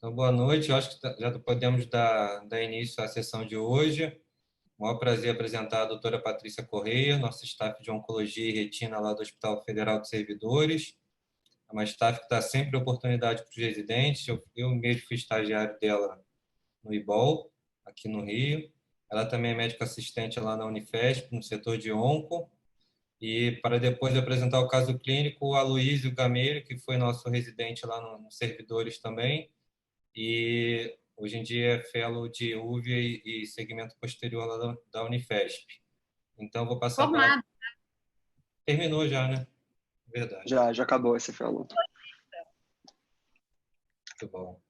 Então, boa noite. Eu acho que já podemos dar início à sessão de hoje. O maior prazer apresentar a doutora Patrícia Correia, nossa staff de Oncologia e Retina lá do Hospital Federal de Servidores. É uma staff que dá sempre oportunidade para os residentes. Eu mesmo fui estagiário dela no IBOL, aqui no Rio. Ela também é médica assistente lá na Unifesp, no setor de onco. E para depois apresentar o caso clínico, o Aloysio Gameiro, que foi nosso residente lá no Servidores também, e hoje em dia é fellow de UVA e segmento posterior lá da Unifesp. Então, vou passar a palavra. Formado. Terminou já, né? Verdade. Já acabou esse fellow. Muito bom.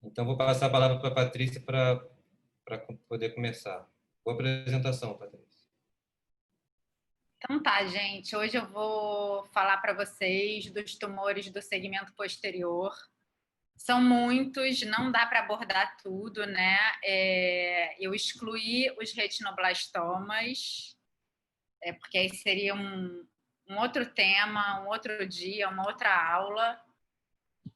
Então, vou passar a palavra para a Patrícia para poder começar. Boa apresentação, Patrícia. Então tá, gente. Hoje eu vou falar para vocês dos tumores do segmento posterior. São muitos, não dá para abordar tudo, né? Eu excluí os retinoblastomas, porque aí seria um outro tema, um outro dia, uma outra aula.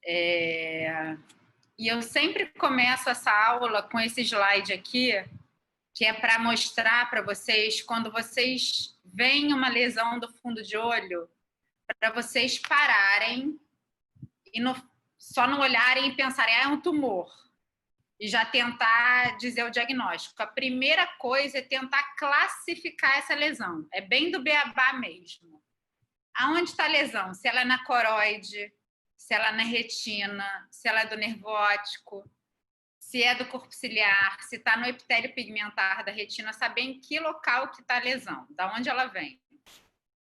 E eu sempre começo essa aula com esse slide aqui, que é para mostrar para vocês, quando vocês veem uma lesão do fundo de olho, para vocês pararem e só não olharem e pensarem, é um tumor, e já tentar dizer o diagnóstico. A primeira coisa é tentar classificar essa lesão. É bem do beabá mesmo. Aonde está a lesão? Se ela é na coroide, se ela é na retina, se ela é do nervo óptico, se é do corpo ciliar, se está no epitélio pigmentar da retina, saber em que local que está a lesão, da onde ela vem,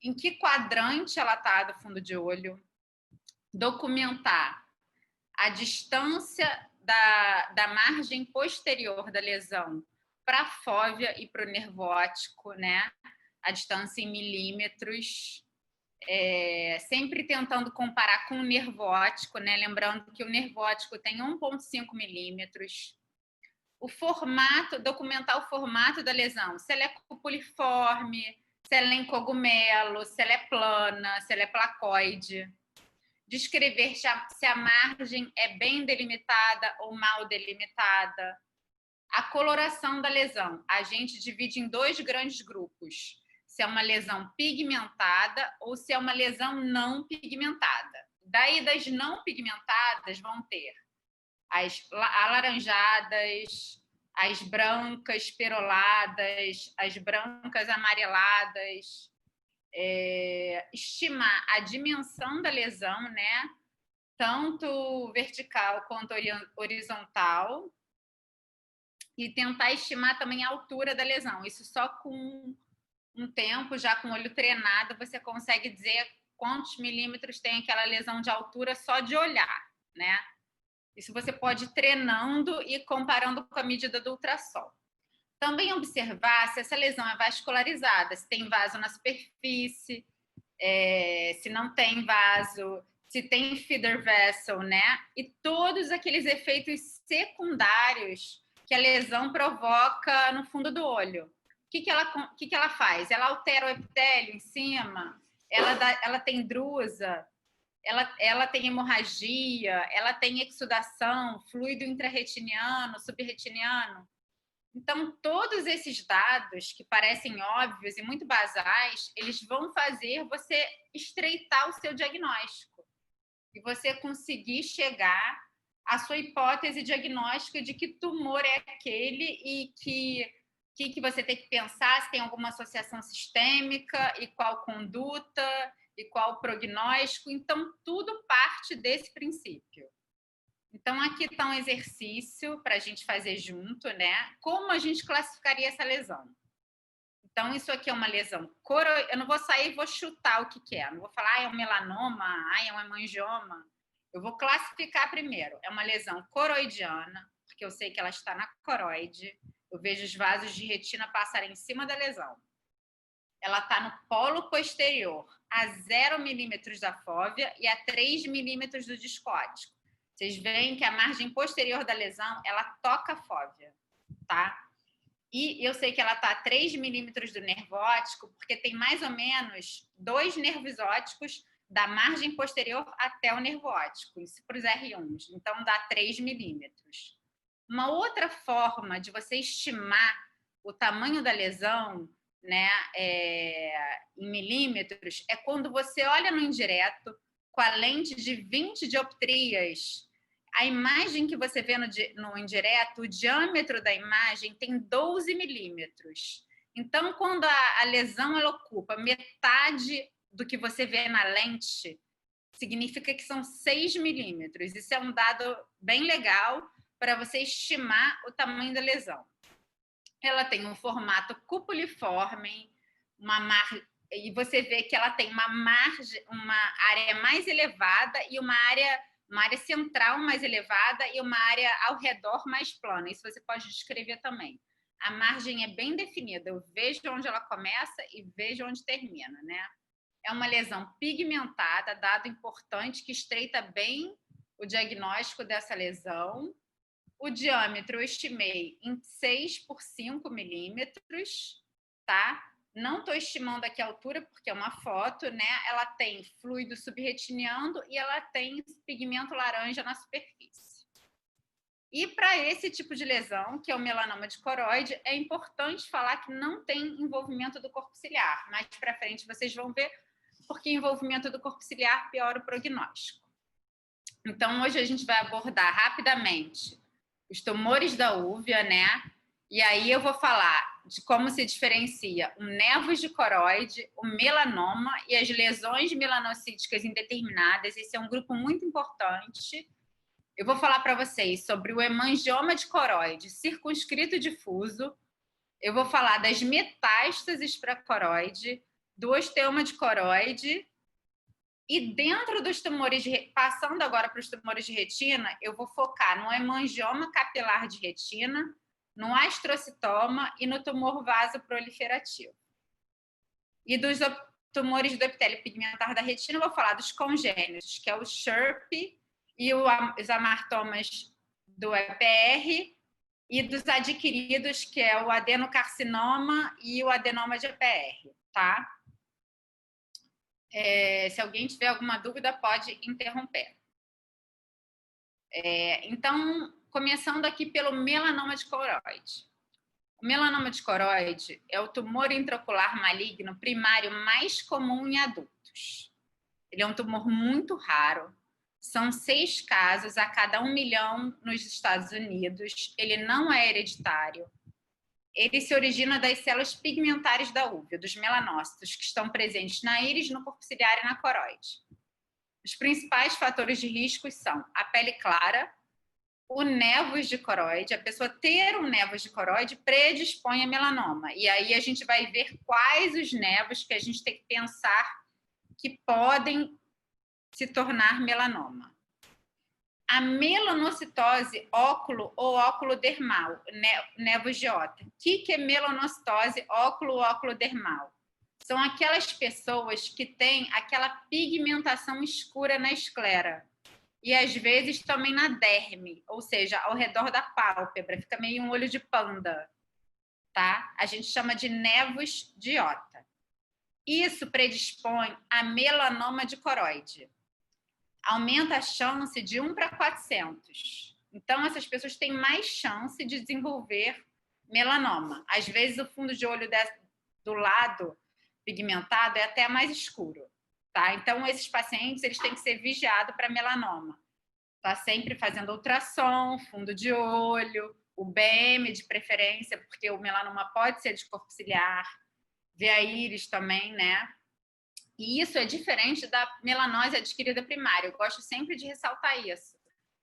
em que quadrante ela está do fundo de olho, documentar a distância da margem posterior da lesão para a fóvea e para o nervo óptico, né? A distância em milímetros, sempre tentando comparar com o nervo óptico, né? Lembrando que o nervo óptico tem 1,5 milímetros. O formato, documentar o formato da lesão, se ela é cupuliforme, se ela é em cogumelo, se ela é plana, se ela é placoide. Descrever se a margem é bem delimitada ou mal delimitada. A coloração da lesão, a gente divide em dois grandes grupos. Se é uma lesão pigmentada ou se é uma lesão não pigmentada. Daí, das não pigmentadas, vão ter as alaranjadas, as brancas peroladas, as brancas amareladas. Estimar a dimensão da lesão, né? Tanto vertical quanto horizontal. E tentar estimar também a altura da lesão. Isso só com um tempo, já com o olho treinado, você consegue dizer quantos milímetros tem aquela lesão de altura só de olhar, né? Isso você pode ir treinando e comparando com a medida do ultrassom. Também observar se essa lesão é vascularizada, se tem vaso na superfície, se não tem vaso, se tem feeder vessel, né? E todos aqueles efeitos secundários que a lesão provoca no fundo do olho. O que ela faz? Ela altera o epitélio em cima, ela tem drusa, ela tem hemorragia, ela tem exudação, fluido intrarretiniano, subretiniano. Então, todos esses dados que parecem óbvios e muito basais, eles vão fazer você estreitar o seu diagnóstico e você conseguir chegar à sua hipótese diagnóstica de que tumor é aquele e que você tem que pensar se tem alguma associação sistêmica e qual conduta e qual prognóstico. Então, tudo parte desse princípio. Então, aqui está um exercício para a gente fazer junto, né? Como a gente classificaria essa lesão? Então, isso aqui é uma lesão coroide. Eu não vou sair e vou chutar o que é. Não vou falar, é um melanoma, é um hemangioma. Eu vou classificar primeiro. É uma lesão coroidiana, porque eu sei que ela está na coroide. Eu vejo os vasos de retina passarem em cima da lesão. Ela está no polo posterior, a 0 milímetros da fóvea e a 3 milímetros do disco óptico. Vocês veem que a margem posterior da lesão, ela toca a fóvea, tá? E eu sei que ela está a 3 milímetros do nervo óptico, porque tem mais ou menos 2 nervos ópticos da margem posterior até o nervo óptico, isso para os R1s, então dá 3 milímetros. Uma outra forma de você estimar o tamanho da lesão, né, em milímetros, é quando você olha no indireto com a lente de 20 dioptrias. A imagem que você vê no indireto, o diâmetro da imagem tem 12 milímetros. Então, quando a lesão ela ocupa metade do que você vê na lente, significa que são 6 milímetros. Isso é um dado bem legal para você estimar o tamanho da lesão. Ela tem um formato cupuliforme, e você vê que ela tem uma área mais elevada e uma área central mais elevada e uma área ao redor mais plana. Isso você pode descrever também. A margem é bem definida. Eu vejo onde ela começa e vejo onde termina, né? É uma lesão pigmentada, dado importante que estreita bem o diagnóstico dessa lesão. O diâmetro eu estimei em 6 por 5 milímetros, tá? Não estou estimando aqui a altura, porque é uma foto, né? Ela tem fluido subretiniano e ela tem pigmento laranja na superfície. E para esse tipo de lesão, que é o melanoma de coroide, é importante falar que não tem envolvimento do corpo ciliar. Mais para frente vocês vão ver, porque envolvimento do corpo ciliar piora o prognóstico. Então, hoje a gente vai abordar rapidamente os tumores da úvea, né? E aí eu vou falar de como se diferencia o nevus de coroide, o melanoma e as lesões melanocíticas indeterminadas. Esse é um grupo muito importante. Eu vou falar para vocês sobre o hemangioma de coroide circunscrito e difuso. Eu vou falar das metástases para coroide, do osteoma de coroide. E dentro dos tumores, passando agora para os tumores de retina, eu vou focar no hemangioma capilar de retina, no astrocitoma e no tumor vasoproliferativo. E dos tumores do epitélio pigmentar da retina, eu vou falar dos congênitos, que é o SHRP e os amartomas do EPR, e dos adquiridos, que é o adenocarcinoma e o adenoma de EPR, tá? Se alguém tiver alguma dúvida, pode interromper. Então, começando aqui pelo melanoma de coroide. O melanoma de coroide é o tumor intraocular maligno primário mais comum em adultos. Ele é um tumor muito raro. São 6 casos a cada 1 milhão nos Estados Unidos. Ele não é hereditário. Ele se origina das células pigmentares da úvea, dos melanócitos, que estão presentes na íris, no corpo ciliar e na coroide. Os principais fatores de risco são a pele clara, o nevus de coroide. A pessoa ter um nevus de coroide predispõe a melanoma. E aí a gente vai ver quais os nevus que a gente tem que pensar que podem se tornar melanoma. A melanocitose óculo ou óculo-dermal, nevus de Otter. O que é melanocitose óculo ou óculo-dermal? São aquelas pessoas que têm aquela pigmentação escura na esclera. E, às vezes, também na derme, ou seja, ao redor da pálpebra. Fica meio um olho de panda, tá? A gente chama de nevus de Otter. Isso predispõe a melanoma de coroide. Aumenta a chance de 1 para 400. Então, essas pessoas têm mais chance de desenvolver melanoma. Às vezes, o fundo de olho do lado pigmentado é até mais escuro, tá? Então, esses pacientes eles têm que ser vigiados para melanoma. Tá sempre fazendo ultrassom, fundo de olho, o BM de preferência, porque o melanoma pode ser de corpo ciliar, ver a íris também, né? E isso é diferente da melanose adquirida primária. Eu gosto sempre de ressaltar isso,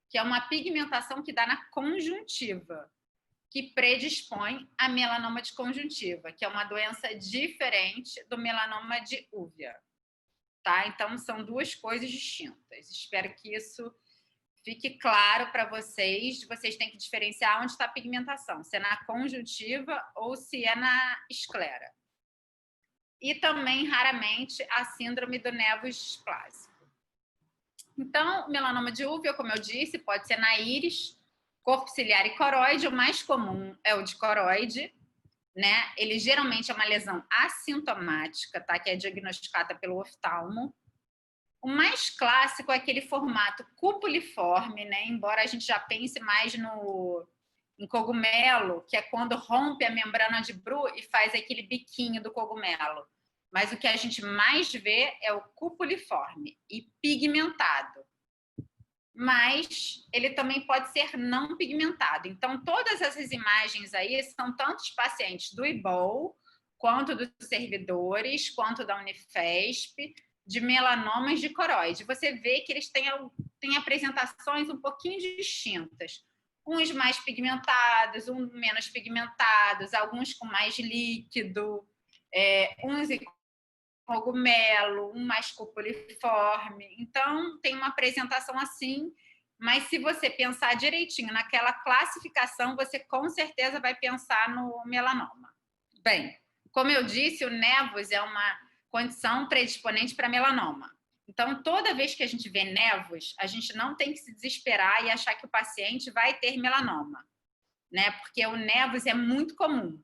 que é uma pigmentação que dá na conjuntiva, que predispõe a melanoma de conjuntiva, que é uma doença diferente do melanoma de úvea. Tá? Então, são 2 coisas distintas. Espero que isso fique claro para vocês. Vocês têm que diferenciar onde está a pigmentação, se é na conjuntiva ou se é na esclera. E também, raramente, a síndrome do nevus displásico. Então, o melanoma de úvea, como eu disse, pode ser na íris, corpo ciliar e coroide. O mais comum é o de coroide, né? Ele geralmente é uma lesão assintomática, tá? Que é diagnosticada pelo oftalmo. O mais clássico é aquele formato cupuliforme, né? Embora a gente já pense mais em cogumelo, que é quando rompe a membrana de Bru e faz aquele biquinho do cogumelo. Mas o que a gente mais vê é o cupuliforme e pigmentado. Mas ele também pode ser não pigmentado. Então, todas essas imagens aí são tanto os pacientes do IBOL, quanto dos servidores, quanto da Unifesp, de melanomas de coroide. Você vê que eles têm apresentações um pouquinho distintas. Uns mais pigmentados, uns menos pigmentados, alguns com mais líquido, uns em cogumelo, um mais cupuliforme. Então, tem uma apresentação assim, mas se você pensar direitinho naquela classificação, você com certeza vai pensar no melanoma. Bem, como eu disse, o nevus é uma condição predisponente para melanoma. Então, toda vez que a gente vê nevus, a gente não tem que se desesperar e achar que o paciente vai ter melanoma, né? Porque o nevus é muito comum.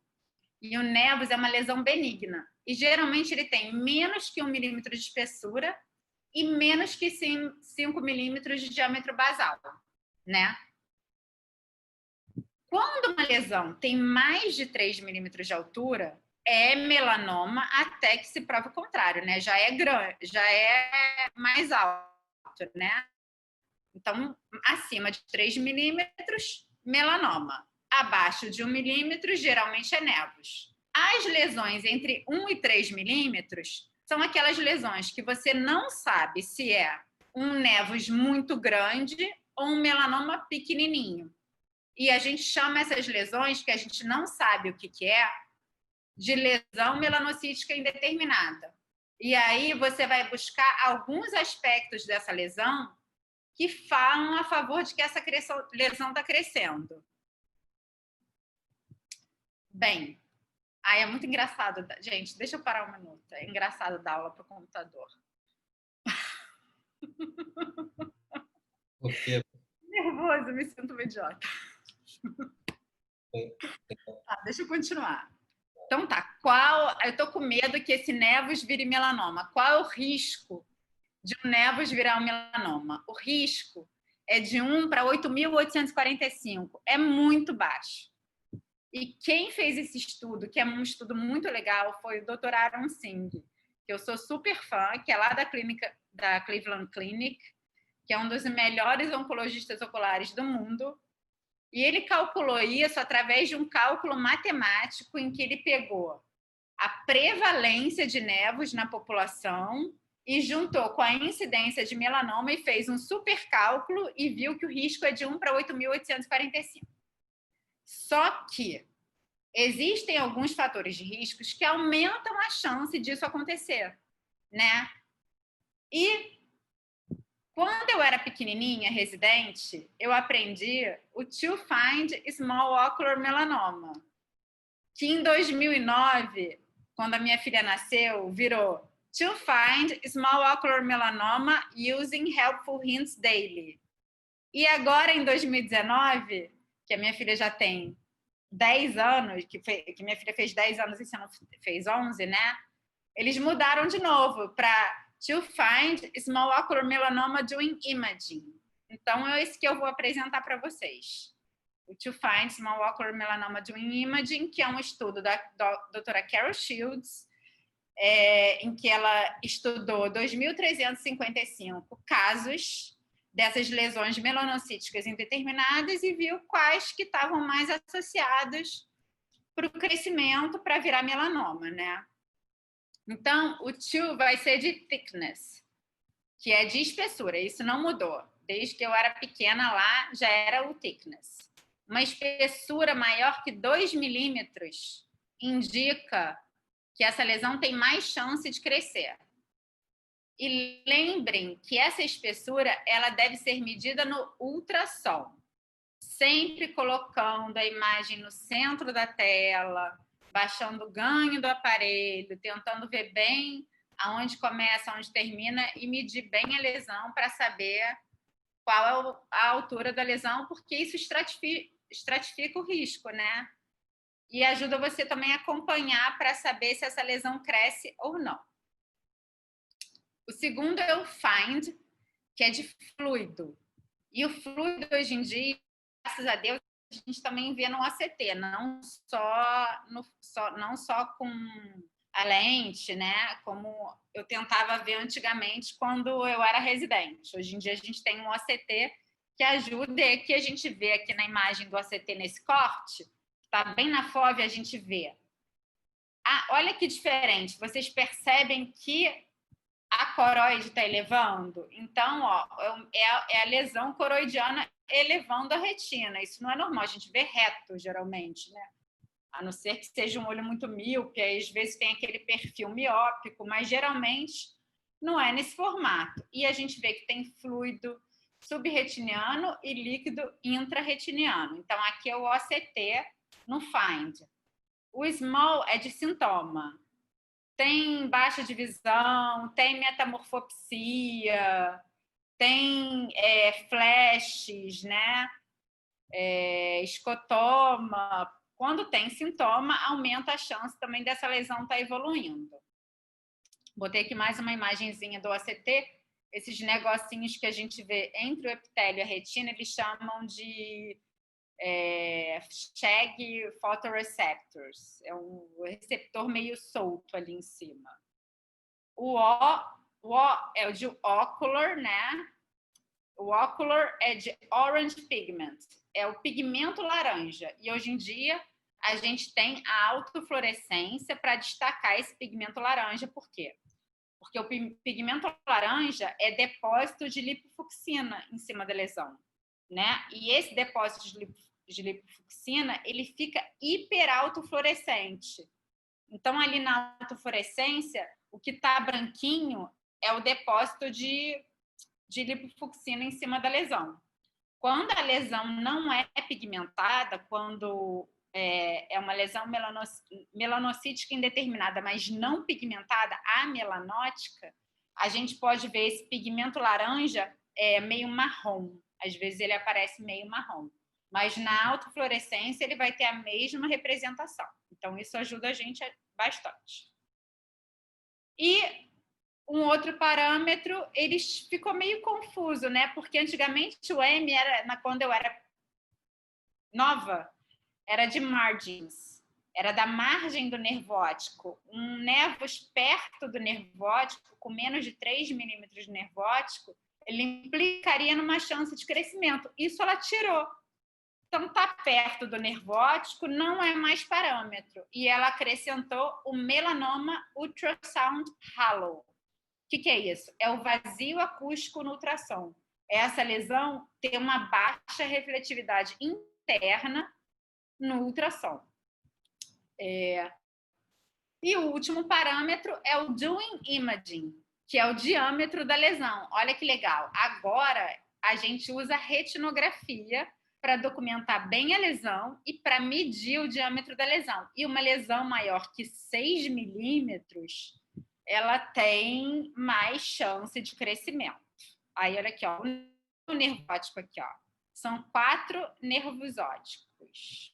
E o nevus é uma lesão benigna. E geralmente ele tem menos que 1 milímetro de espessura e menos que 5 milímetros de diâmetro basal, né? Quando uma lesão tem mais de 3 milímetros de altura, é melanoma até que se prove o contrário, né? Já é grande, já é mais alto, né? Então, acima de 3 milímetros, melanoma. Abaixo de 1 milímetro, geralmente é nevus. As lesões entre 1 e 3 milímetros são aquelas lesões que você não sabe se é um nevus muito grande ou um melanoma pequenininho. E a gente chama essas lesões, que a gente não sabe o que é, de lesão melanocítica indeterminada. E aí você vai buscar alguns aspectos dessa lesão que falam a favor de que essa lesão está crescendo. Bem, é muito engraçado. Gente, deixa eu parar um minuto. É engraçado dar aula para o computador. Por quê? Nervoso, me sinto uma idiota. Deixa eu continuar. Então tá, eu tô com medo que esse nevus vire melanoma. Qual é o risco de um nevus virar um melanoma? O risco é de 1 para 8.845. É muito baixo. E quem fez esse estudo, que é um estudo muito legal, foi o Dr. Aaron Singh, que eu sou super fã, que é lá da Cleveland Clinic, que é um dos melhores oncologistas oculares do mundo. E ele calculou isso através de um cálculo matemático em que ele pegou a prevalência de nevus na população e juntou com a incidência de melanoma e fez um super cálculo e viu que o risco é de 1 para 8.845. Só que existem alguns fatores de riscos que aumentam a chance disso acontecer, né? E quando eu era pequenininha, residente, eu aprendi o To Find Small Ocular Melanoma, que em 2009, quando a minha filha nasceu, virou To Find Small Ocular Melanoma Using Helpful Hints Daily. E agora, em 2019, que a minha filha já tem 10 anos, que minha filha fez 10 anos e esse ano fez 11, né? Eles mudaram de novo para To Find Small Ocular Melanoma Doing Imaging. Então, é esse que eu vou apresentar para vocês. O To Find Small Ocular Melanoma Doing Imaging, que é um estudo da doutora Carol Shields, em que ela estudou 2.355 casos dessas lesões melanocíticas indeterminadas e viu quais que estavam mais associados para o crescimento para virar melanoma, né? Então, o to vai ser de thickness, que é de espessura. Isso não mudou. Desde que eu era pequena lá, já era o thickness. Uma espessura maior que 2 milímetros indica que essa lesão tem mais chance de crescer. E lembrem que essa espessura ela deve ser medida no ultrassom, sempre colocando a imagem no centro da tela, baixando o ganho do aparelho, tentando ver bem aonde começa, aonde termina e medir bem a lesão para saber qual é a altura da lesão, porque isso estratifica o risco, né? E ajuda você também a acompanhar para saber se essa lesão cresce ou não. O segundo é o FIND, que é de fluido. E o fluido, hoje em dia, graças a Deus, a gente também vê no OCT, não só com a lente, né? Como eu tentava ver antigamente quando eu era residente. Hoje em dia, a gente tem um OCT que ajuda, e que a gente vê aqui na imagem do OCT nesse corte, tá bem na FOV, a gente vê. Ah, olha que diferente, vocês percebem que a coroide está elevando? Então, ó, é a lesão coroidiana elevando a retina. Isso não é normal, a gente vê reto, geralmente, né? A não ser que seja um olho muito míope, aí às vezes tem aquele perfil miópico, mas geralmente não é nesse formato. E a gente vê que tem fluido subretiniano e líquido intrarretiniano. Então, aqui é o OCT no FIND. O SMALL é de sintoma. Tem baixa de visão, tem metamorfopsia, tem flashes, né? Escotoma. Quando tem sintoma, aumenta a chance também dessa lesão estar evoluindo. Botei aqui mais uma imagenzinha do OCT. Esses negocinhos que a gente vê entre o epitélio e a retina, eles chamam de Shag photoreceptors. É um receptor meio solto ali em cima. O O é o de ocular, né? O ocular é de orange pigment. É o pigmento laranja. E hoje em dia a gente tem a autofluorescência para destacar esse pigmento laranja. Por quê? Porque o pigmento laranja é depósito de lipofucsina em cima da lesão, né? E esse depósito de lipofucsina, ele fica hiperautofluorescente. Então, ali na autofluorescência, o que está branquinho é o depósito de lipofucsina em cima da lesão. Quando a lesão não é pigmentada, quando é uma lesão melanocítica indeterminada, mas não pigmentada, amelanótica, a gente pode ver esse pigmento laranja meio marrom. Às vezes ele aparece meio marrom. Mas na autofluorescência ele vai ter a mesma representação. Então isso ajuda a gente bastante. E um outro parâmetro, ele ficou meio confuso, né? Porque antigamente o M era, quando eu era nova, era de margins, era da margem do nervo óptico. Um nervos perto do nervo óptico, com menos de 3 milímetros de nervo óptico, ele implicaria numa chance de crescimento. Isso ela tirou. Então, tá perto do nervo óptico não é mais parâmetro. E ela acrescentou o melanoma ultrasound halo. O que é isso? É o vazio acústico no ultrassom. Essa lesão tem uma baixa refletividade interna no ultrassom. E o último parâmetro é o doing imaging, que é o diâmetro da lesão. Olha que legal. Agora, a gente usa retinografia para documentar bem a lesão e para medir o diâmetro da lesão. E uma lesão maior que 6 milímetros, ela tem mais chance de crescimento. Aí, olha aqui, ó, o nervo óptico aqui, ó. São 4 nervos ópticos.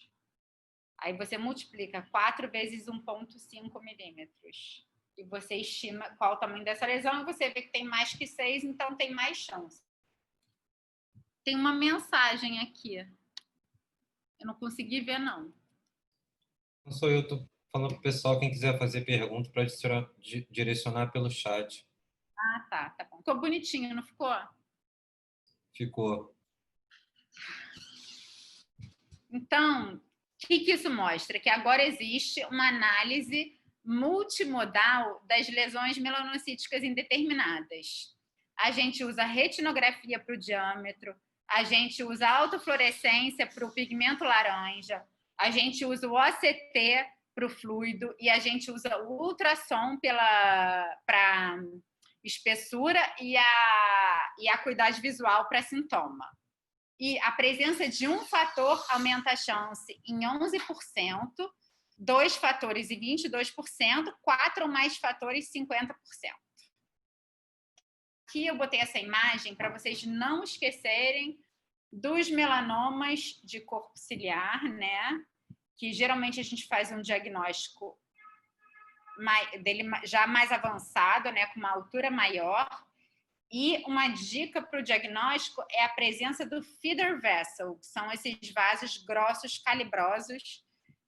Aí você multiplica 4 vezes 1,5 milímetros. E você estima qual o tamanho dessa lesão e você vê que tem mais que 6, então tem mais chance. Tem uma mensagem aqui. Eu não consegui ver, não. Não sou eu, estou falando para o pessoal, quem quiser fazer pergunta, para direcionar pelo chat. Ah, tá bom. Ficou bonitinho, não ficou? Ficou. Então, o que isso mostra? Que agora existe uma análise multimodal das lesões melanocíticas indeterminadas. A gente usa retinografia para o diâmetro, a gente usa autofluorescência para o pigmento laranja, a gente usa o OCT para o fluido e a gente usa o ultrassom para espessura e a acuidade visual para sintoma. E a presença de um fator aumenta a chance em 11%, 2 fatores em 22%, 4 ou mais fatores 50%. Aqui eu botei essa imagem para vocês não esquecerem dos melanomas de corpo ciliar, né? Que geralmente a gente faz um diagnóstico já mais avançado, né, com uma altura maior. E uma dica para o diagnóstico é a presença do feeder vessel, que são esses vasos grossos calibrosos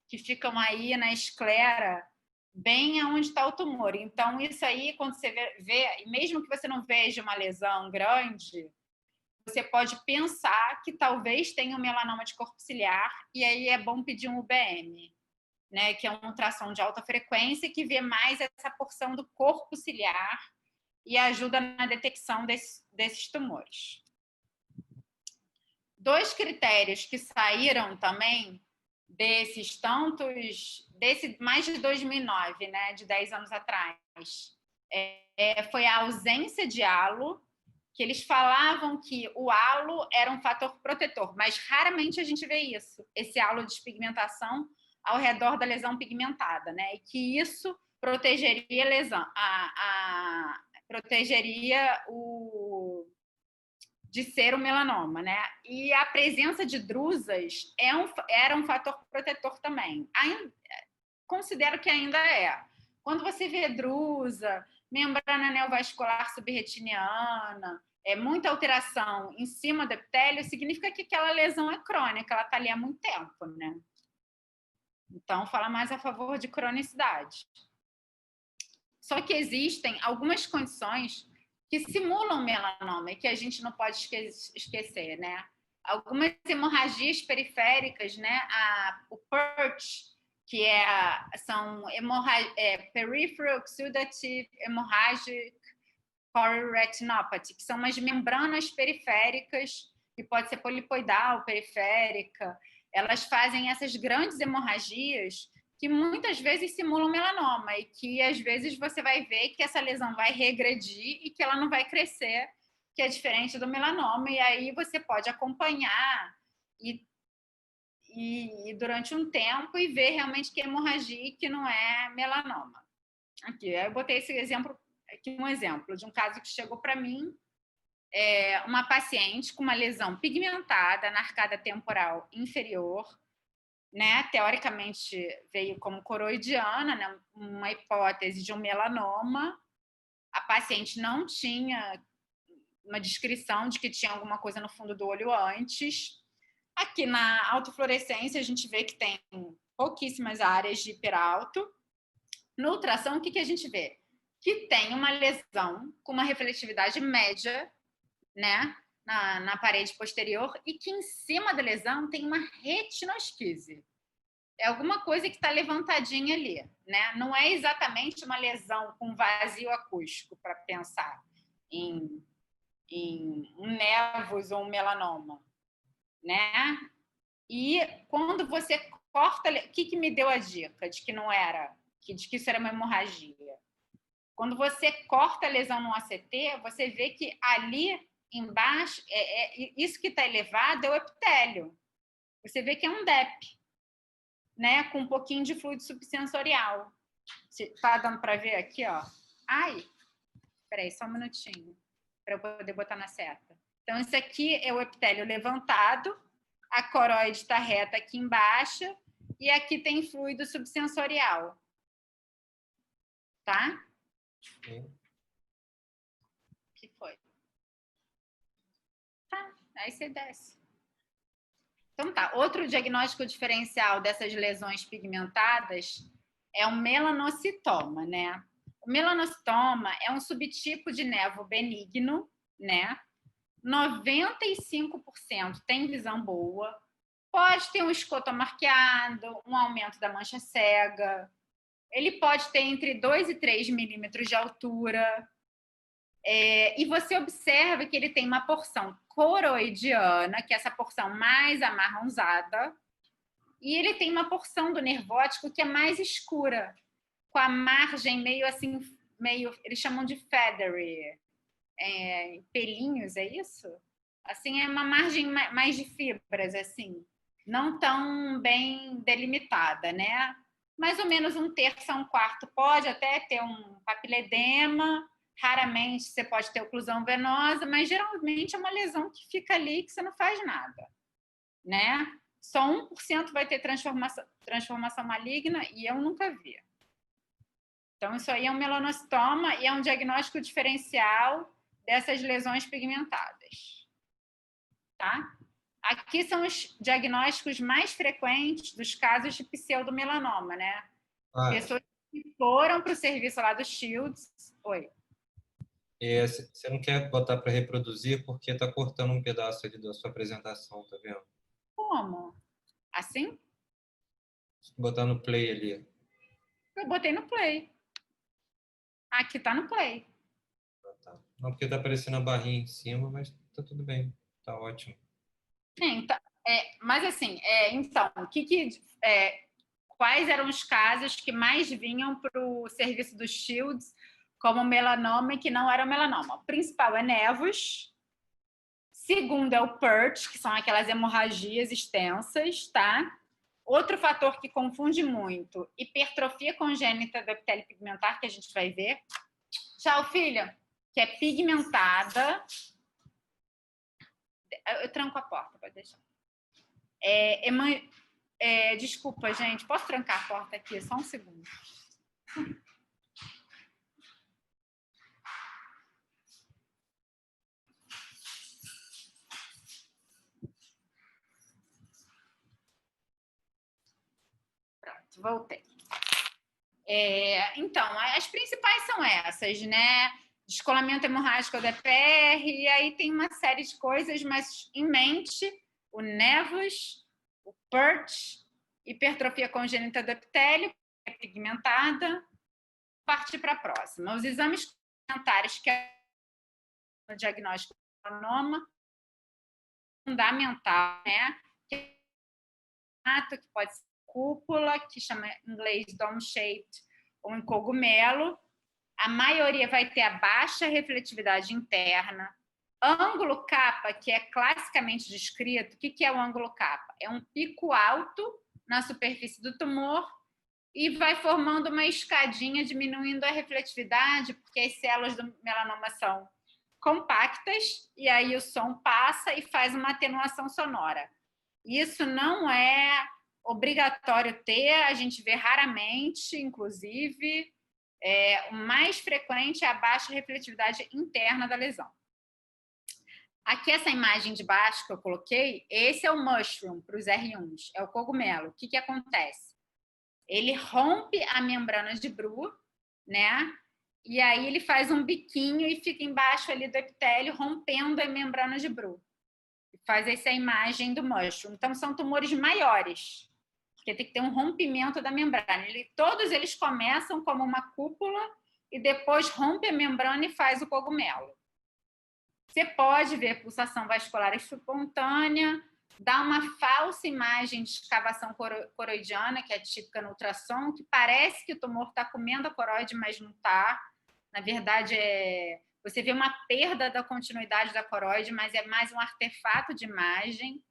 que ficam aí na esclera, bem aonde está o tumor. Então, isso aí, quando você vê, mesmo que você não veja uma lesão grande, você pode pensar que talvez tenha um melanoma de corpo ciliar, e aí é bom pedir um UBM, né, que é um ultrassom de alta frequência que vê mais essa porção do corpo ciliar e ajuda na detecção desses tumores. 2 critérios que saíram também desse mais de 2009, né, de 10 anos atrás, foi a ausência de halo, que eles falavam que o halo era um fator protetor, mas raramente a gente vê isso, esse halo de despigmentação ao redor da lesão pigmentada, né, e que isso protegeria a lesão, protegeria de ser o melanoma, né? E a presença de drusas era um fator protetor também. Considero que ainda é. Quando você vê drusa, membrana neovascular subretiniana, muita alteração em cima do epitélio, significa que aquela lesão é crônica, ela está ali há muito tempo, né? Então, fala mais a favor de cronicidade. Só que existem algumas condições que simulam melanoma e que a gente não pode esquecer, né? Algumas hemorragias periféricas, né? O PERT, que são Peripheral Exudative Hemorrhagic Chorioretinopathy, que são umas membranas periféricas, que pode ser polipoidal, periférica. Elas fazem essas grandes hemorragias que muitas vezes simulam melanoma e que às vezes você vai ver que essa lesão vai regredir e que ela não vai crescer, que é diferente do melanoma, e aí você pode acompanhar e durante um tempo e ver realmente que é hemorragia e que não é melanoma. Aqui, eu botei esse exemplo aqui, um exemplo de um caso que chegou para mim, uma paciente com uma lesão pigmentada na arcada temporal inferior, né, teoricamente veio como coroidiana, né, uma hipótese de um melanoma. A paciente não tinha uma descrição de que tinha alguma coisa no fundo do olho antes. Aqui na autofluorescência a gente vê que tem pouquíssimas áreas de hiperalto. No ultrassom, o que a gente vê? Que tem uma lesão com uma refletividade média, né, na parede posterior, e que em cima da lesão tem uma retinosquise. É alguma coisa que está levantadinha ali, né? Não é exatamente uma lesão com vazio acústico para pensar em um nevus ou um melanoma, né? E quando você corta, o que me deu a dica de que não era, de que isso era uma hemorragia? Quando você corta a lesão no ACT, você vê que ali embaixo, isso que está elevado é o epitélio. Você vê que é um DEP, né, com um pouquinho de fluido subsensorial. Tá dando para ver aqui, ó? Ai, peraí, só um minutinho, para eu poder botar na seta. Então, isso aqui é o epitélio levantado, a coroide está reta aqui embaixo, e aqui tem fluido subsensorial. Tá? Sim. O que foi? Tá, aí você desce. Então tá, outro diagnóstico diferencial dessas lesões pigmentadas é o melanocitoma, né? O melanocitoma é um subtipo de névoa benigno, né? 95% tem visão boa, pode ter um escotomarqueado, um aumento da mancha cega, ele pode ter entre 2 e 3 milímetros de altura, e você observa que ele tem uma porção coroidiana, que é essa porção mais amarronzada, e ele tem uma porção do nervo óptico que é mais escura, com a margem meio assim, eles chamam de feathery, pelinhos, é isso? Assim, é uma margem mais de fibras, assim, não tão bem delimitada, né? Mais ou menos 1/3 a 1/4 pode até ter um papiledema, raramente você pode ter oclusão venosa, mas geralmente é uma lesão que fica ali que você não faz nada, né? Só 1% vai ter transformação maligna e eu nunca vi. Então, isso aí é um melanocitoma e é um diagnóstico diferencial dessas lesões pigmentadas. Tá? Aqui são os diagnósticos mais frequentes dos casos de pseudomelanoma, né? Pessoas que foram para o serviço lá do Shields. Oi. E você não quer botar para reproduzir porque está cortando um pedaço ali da sua apresentação, tá vendo? Como? Assim? Botar no play ali. Eu botei no play. Aqui está no play. Tá. Não, porque está aparecendo a barrinha em cima, mas tá tudo bem. Tá ótimo. Então, mas assim, então, quais eram os casos que mais vinham para o serviço do Shields como melanoma e que não era melanoma? O principal é nevus. Segundo é o PERT, que são aquelas hemorragias extensas, tá? Outro fator que confunde muito, hipertrofia congênita do epitélio pigmentar, que a gente vai ver. Tchau, filha. Que é pigmentada. Eu tranco a porta, pode deixar. Desculpa, gente. Posso trancar a porta aqui? Só um segundo. Pronto, voltei. Então, as principais são essas, né? Descolamento hemorrágico do EPR, e aí tem uma série de coisas, mas em mente, o nevus, o PERT, hipertrofia congênita do epitélio, é pigmentada. Partir para a próxima. Os exames complementares, que é o diagnóstico do melanoma, fundamental, né? Que pode ser cúpula, que chama em inglês dome-shaped, ou em cogumelo. A maioria vai ter a baixa refletividade interna. Ângulo capa, que é classicamente descrito, o que é o ângulo capa? É um pico alto na superfície do tumor e vai formando uma escadinha, diminuindo a refletividade, porque as células do melanoma são compactas, e aí o som passa e faz uma atenuação sonora. Isso não é obrigatório ter, a gente vê raramente, inclusive, o mais frequente é a baixa refletividade interna da lesão. Aqui, essa imagem de baixo que eu coloquei, esse é o mushroom para os R1s, é o cogumelo. O que acontece? Ele rompe a membrana de Bru, né? E aí ele faz um biquinho e fica embaixo ali do epitélio, rompendo a membrana de Bru. Faz essa imagem do mushroom. Então, são tumores maiores, porque tem que ter um rompimento da membrana. Todos eles começam como uma cúpula e depois rompe a membrana e faz o cogumelo. Você pode ver pulsação vascular espontânea, dá uma falsa imagem de escavação coroidiana, que é típica no ultrassom, que parece que o tumor está comendo a coroide, mas não está. Na verdade, você vê uma perda da continuidade da coroide, mas é mais um artefato de imagem.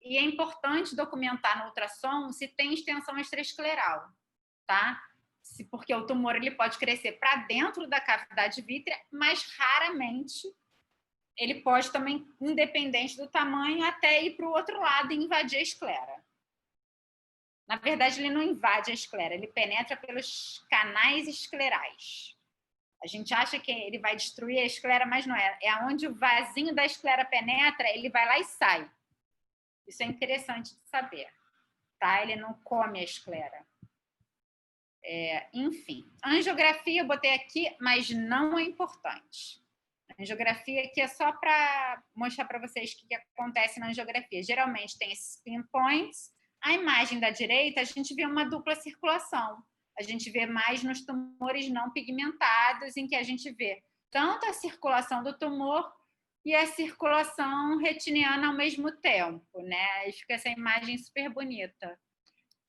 E é importante documentar no ultrassom se tem extensão extraescleral, tá? Porque o tumor ele pode crescer para dentro da cavidade vítrea, mas raramente ele pode também, independente do tamanho, até ir para o outro lado e invadir a esclera. Na verdade, ele não invade a esclera, ele penetra pelos canais esclerais. A gente acha que ele vai destruir a esclera, mas não é. É onde o vasinho da esclera penetra, ele vai lá e sai. Isso é interessante de saber, tá? Ele não come a esclera. Enfim, angiografia eu botei aqui, mas não é importante. A angiografia aqui é só para mostrar para vocês o que acontece na angiografia. Geralmente tem esses pinpoints. A imagem da direita, a gente vê uma dupla circulação. A gente vê mais nos tumores não pigmentados, em que a gente vê tanto a circulação do tumor e a circulação retiniana ao mesmo tempo, né? E fica essa imagem super bonita.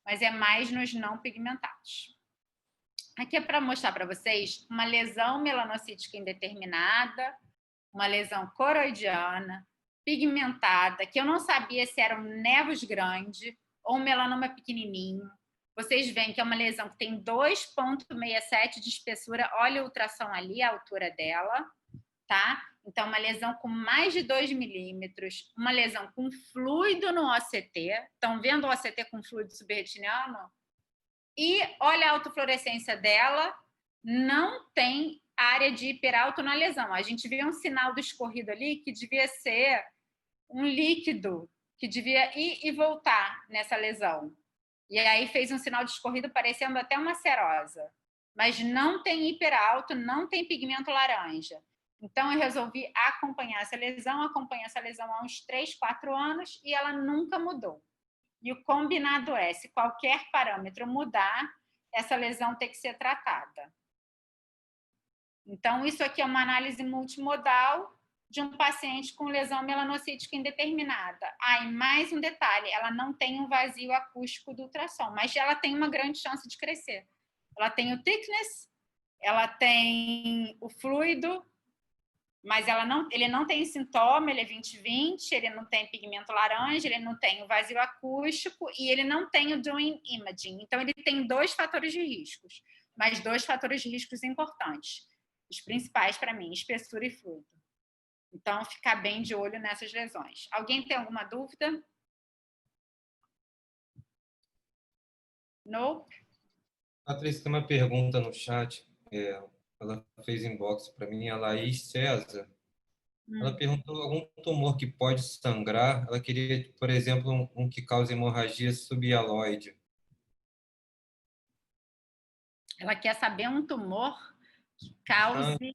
Mas é mais nos não pigmentados. Aqui é para mostrar para vocês uma lesão melanocítica indeterminada, uma lesão coroidiana, pigmentada, que eu não sabia se era um nevus grande ou um melanoma pequenininho. Vocês veem que é uma lesão que tem 2,67 de espessura. Olha a ultrassom ali, a altura dela, tá? Então, uma lesão com mais de 2 milímetros, uma lesão com fluido no OCT. Estão vendo o OCT com fluido subretiniano? E olha a autofluorescência dela, não tem área de hiperalto na lesão. A gente vê um sinal do escorrido ali que devia ser um líquido que devia ir e voltar nessa lesão. E aí fez um sinal de escorrido parecendo até uma serosa. Mas não tem hiperalto, não tem pigmento laranja. Então, eu resolvi acompanhar essa lesão, há uns 3, 4 anos e ela nunca mudou. E o combinado é, se qualquer parâmetro mudar, essa lesão tem que ser tratada. Então, isso aqui é uma análise multimodal de um paciente com lesão melanocítica indeterminada. E mais um detalhe, ela não tem um vazio acústico do ultrassom, mas ela tem uma grande chance de crescer. Ela tem o thickness, ela tem o fluido, mas ele não tem sintoma, ele é 20/20, ele não tem pigmento laranja, ele não tem o vazio acústico e ele não tem o doing imaging. Então, ele tem 2 fatores de riscos, mas 2 fatores de riscos importantes. Os principais para mim, espessura e fluido. Então, ficar bem de olho nessas lesões. Alguém tem alguma dúvida? Não? Patrícia, tem uma pergunta no chat. Ela fez inbox para mim, a Laís César. Ela perguntou algum tumor que pode sangrar. Ela queria, por exemplo, um que causa hemorragia subhialoide. Ela quer saber um tumor que cause...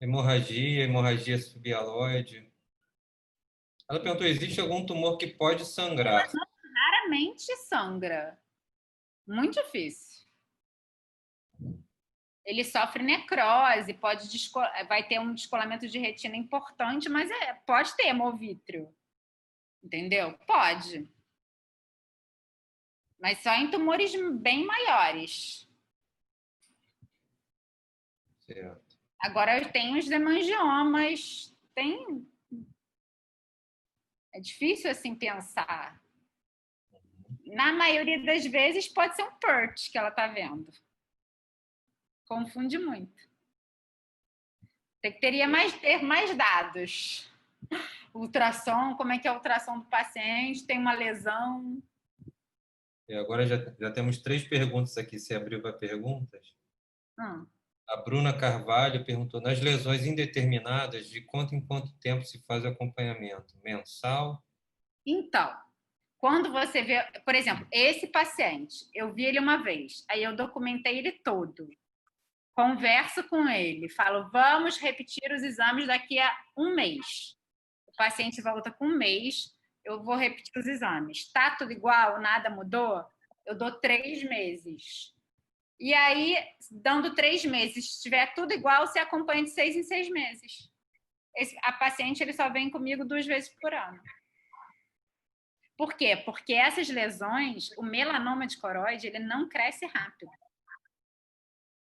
Hemorragia subhialoide. Ela perguntou, existe algum tumor que pode sangrar? Raramente sangra. Muito difícil. Ele sofre necrose, vai ter um descolamento de retina importante, mas pode ter hemovítrio. Entendeu? Pode. Mas só em tumores bem maiores. Certo. Agora tem os hemangiomas, é difícil assim pensar. Na maioria das vezes pode ser um PERT que ela está vendo. Confunde muito. Ter mais dados. Ultrassom, como é que é a ultrassom do paciente, tem uma lesão. E agora já temos 3 perguntas aqui. Você abriu para perguntas? A Bruna Carvalho perguntou, nas lesões indeterminadas, de quanto em quanto tempo se faz o acompanhamento? Mensal? Então, quando você vê, por exemplo, esse paciente, eu vi ele uma vez, aí eu documentei ele todo. Converso com ele, falo, vamos repetir os exames daqui a um mês. O paciente volta com um mês, eu vou repetir os exames. Está tudo igual, nada mudou? Eu dou 3 meses. E aí, dando 3 meses, se estiver tudo igual, você acompanha de 6 em 6 meses. A paciente ele só vem comigo 2 vezes por ano. Por quê? Porque essas lesões, o melanoma de coroide, ele não cresce rápido.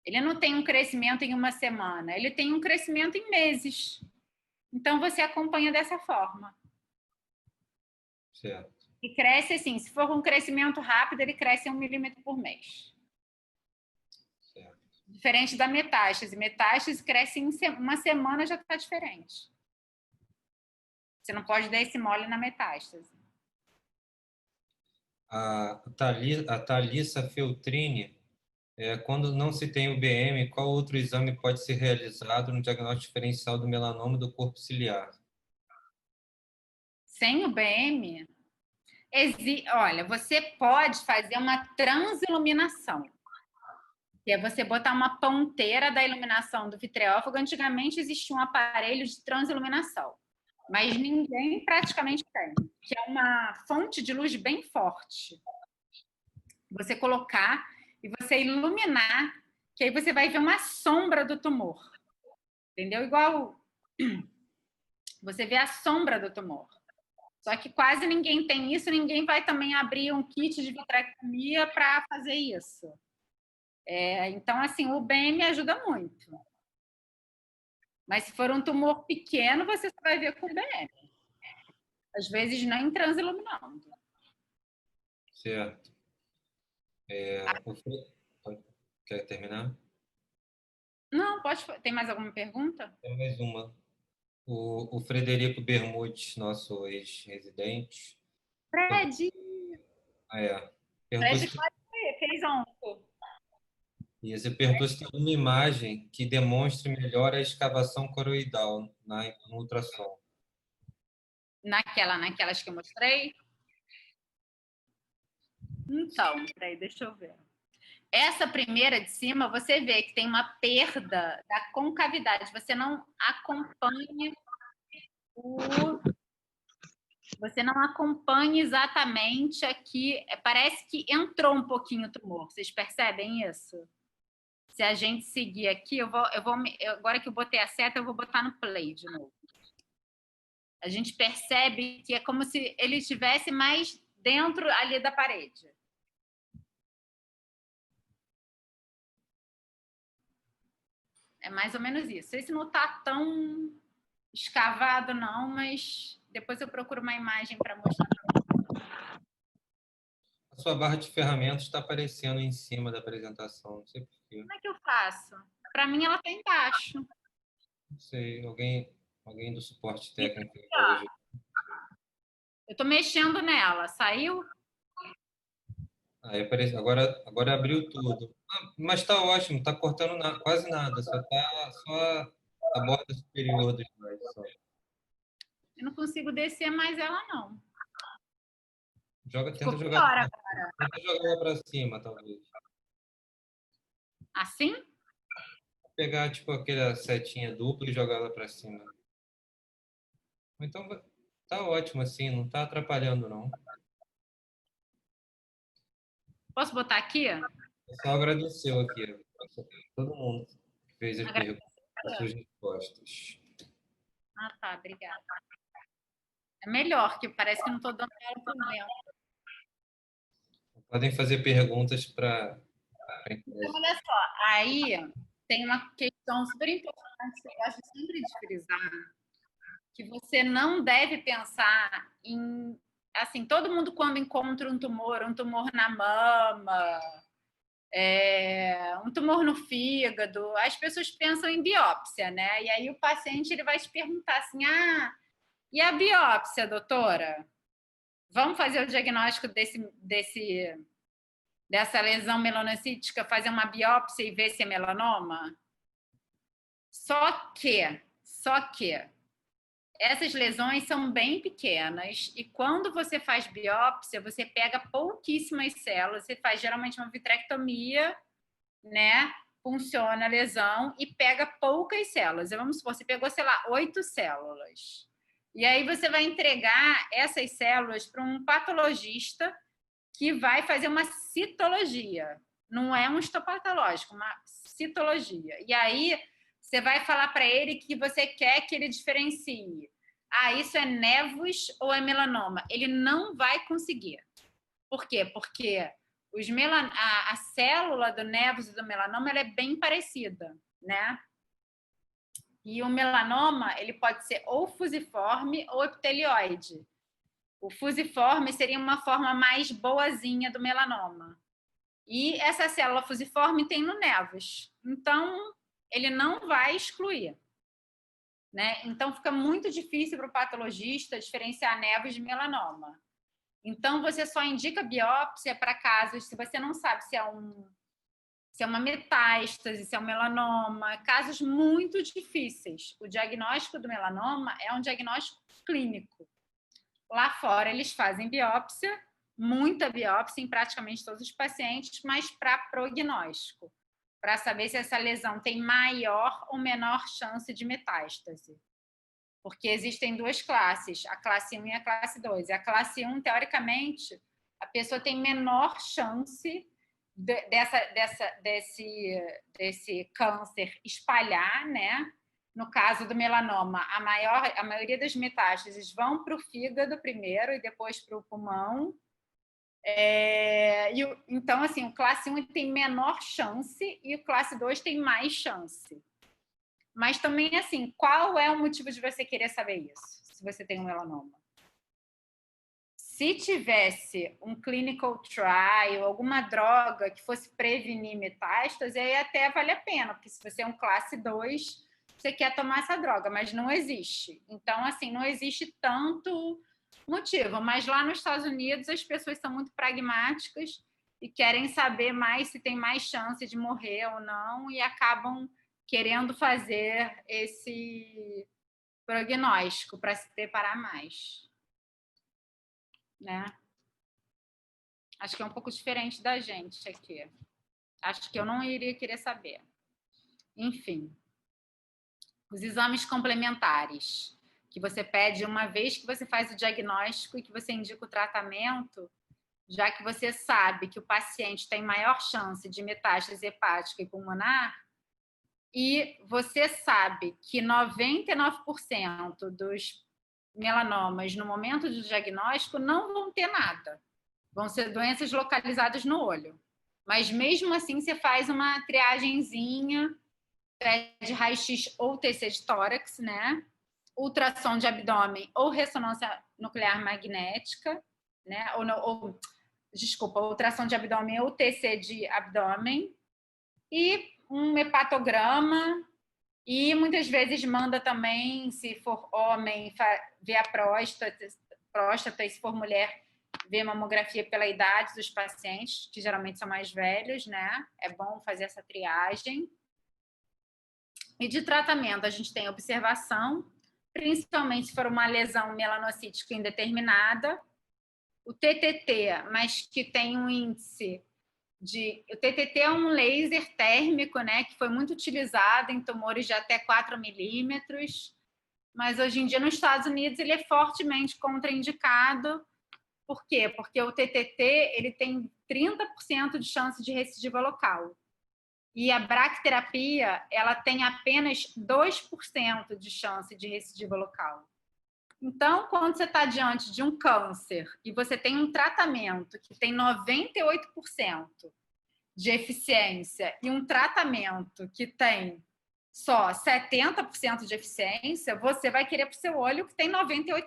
Ele não tem um crescimento em uma semana, ele tem um crescimento em meses. Então, você acompanha dessa forma. Certo. E cresce assim, se for um crescimento rápido, ele cresce 1 milímetro por mês. Certo. Diferente da metástase. Metástase cresce em uma semana, já está diferente. Você não pode dar esse mole na metástase. A Thalissa Feltrini, quando não se tem o BM, qual outro exame pode ser realizado no diagnóstico diferencial do melanoma do corpo ciliar? Sem o BM, olha, você pode fazer uma transiluminação, que é você botar uma ponteira da iluminação do vitreófago. Antigamente existia um aparelho de transiluminação, mas ninguém praticamente tem, que é uma fonte de luz bem forte. Você colocar e você iluminar, que aí você vai ver uma sombra do tumor. Entendeu? Igual você vê a sombra do tumor. Só que quase ninguém tem isso, ninguém vai também abrir um kit de vitrectomia para fazer isso. Então, assim, o BM ajuda muito. Mas se for um tumor pequeno, você só vai ver com o BM. Às vezes nem transiluminando. Certo. Quer terminar? Não, pode. Tem mais alguma pergunta? Tem mais uma. O Frederico Bermudes, nosso ex-residente. Fred! Perguntou Fred se fez ontem. E você perguntou se tem alguma imagem que demonstre melhor a escavação coroidal no ultrassom. Naquelas que eu mostrei? Então, peraí, deixa eu ver. Essa primeira de cima, você vê que tem uma perda da concavidade. Você não acompanha Você não acompanha exatamente aqui. Parece que entrou um pouquinho o tumor. Vocês percebem isso? Se a gente seguir aqui, agora que eu botei a seta, eu vou botar no play de novo. A gente percebe que é como se ele estivesse mais dentro ali da parede. É mais ou menos isso. Esse não está tão escavado, não, mas depois eu procuro uma imagem para mostrar. A sua barra de ferramentas está aparecendo em cima da apresentação, não sei porquê. Como é que eu faço? Para mim, ela está embaixo. Não sei, alguém do suporte técnico hoje. Eu estou mexendo nela. Saiu? Aí aparece, agora abriu tudo. Mas está ótimo, está cortando quase nada, só a borda superior do slide. Só. Eu não consigo descer mais ela, não. Tenta jogar ela para cima, talvez. Assim? Pegar tipo aquela setinha dupla e jogar ela para cima. Então tá ótimo assim, não tá atrapalhando não. Posso botar aqui? O pessoal agradeceu aqui, todo mundo que fez as perguntas, as suas respostas. Ah, tá, obrigada. É melhor, que parece que não estou dando ela por dentro. Podem fazer perguntas para. Então, olha só, aí tem uma questão super importante que eu gosto sempre de frisar, que você não deve pensar em, assim, todo mundo quando encontra um tumor na mama, um tumor no fígado, as pessoas pensam em biópsia, né? E aí o paciente ele vai te perguntar assim, e a biópsia, doutora? Vamos fazer o diagnóstico dessa lesão melanocítica, fazer uma biópsia e ver se é melanoma? Só que essas lesões são bem pequenas e quando você faz biópsia, você pega pouquíssimas células, você faz geralmente uma vitrectomia, né? Funciona a lesão e pega poucas células. Vamos supor, você pegou, sei lá, 8 células. E aí você vai entregar essas células para um patologista que vai fazer uma citologia. Não é um histopatológico, uma citologia. E aí você vai falar para ele que você quer que ele diferencie. Isso é nevus ou é melanoma? Ele não vai conseguir. Por quê? Porque a célula do nevus e do melanoma ela é bem parecida, né? E o melanoma ele pode ser ou fusiforme ou epitelioide. O fusiforme seria uma forma mais boazinha do melanoma. E essa célula fusiforme tem no nevus. Então, ele não vai excluir. Né? Então, fica muito difícil para o patologista diferenciar nevus de melanoma. Então, você só indica biópsia para casos, se você não sabe se é uma metástase, se é um melanoma, casos muito difíceis. O diagnóstico do melanoma é um diagnóstico clínico. Lá fora, eles fazem biópsia, muita biópsia em praticamente todos os pacientes, mas para prognóstico, para saber se essa lesão tem maior ou menor chance de metástase. Porque existem duas classes, a classe 1 e a classe 2. E a classe 1, teoricamente, a pessoa tem menor chance desse câncer espalhar, né? No caso do melanoma, a maioria das metástases vão para o fígado primeiro e depois para o pulmão. Então, assim, o classe 1 tem menor chance e o classe 2 tem mais chance. Mas também, assim, qual é o motivo de você querer saber isso, se você tem um melanoma? Se tivesse um clinical trial, alguma droga que fosse prevenir metástase, aí até vale a pena, porque se você é um classe 2, você quer tomar essa droga, mas não existe. Então, assim, não existe tanto motivo. Mas lá nos Estados Unidos, as pessoas são muito pragmáticas e querem saber mais se tem mais chance de morrer ou não e acabam querendo fazer esse prognóstico para se preparar mais, né? Acho que é um pouco diferente da gente aqui. Acho que eu não iria querer saber. Enfim, os exames complementares, que você pede uma vez que você faz o diagnóstico e que você indica o tratamento, já que você sabe que o paciente tem maior chance de metástase hepática e pulmonar, e você sabe que 99% dos melanomas no momento do diagnóstico não vão ter nada. Vão ser doenças localizadas no olho. Mas mesmo assim você faz uma triagenzinha, pede raio-x ou TC de tórax, né? Ultrassom de abdômen ou ressonância nuclear magnética, né? Desculpa, ultrassom de abdômen ou TC de abdômen e um hepatograma e muitas vezes manda também, se for homem, ver a próstata e se for mulher, ver mamografia pela idade dos pacientes, que geralmente são mais velhos, né? É bom fazer essa triagem. E de tratamento, a gente tem observação, principalmente se for uma lesão melanocítica indeterminada, o TTT, mas que tem um índice o TTT é um laser térmico, né, que foi muito utilizado em tumores de até 4 milímetros, mas hoje em dia nos Estados Unidos ele é fortemente contraindicado. Por quê? Porque o TTT ele tem 30% de chance de recidiva local. E a bracterapia ela tem apenas 2% de chance de recidiva local. Então, quando você está diante de um câncer e você tem um tratamento que tem 98% de eficiência e um tratamento que tem só 70% de eficiência, você vai querer para o seu olho que tem 98%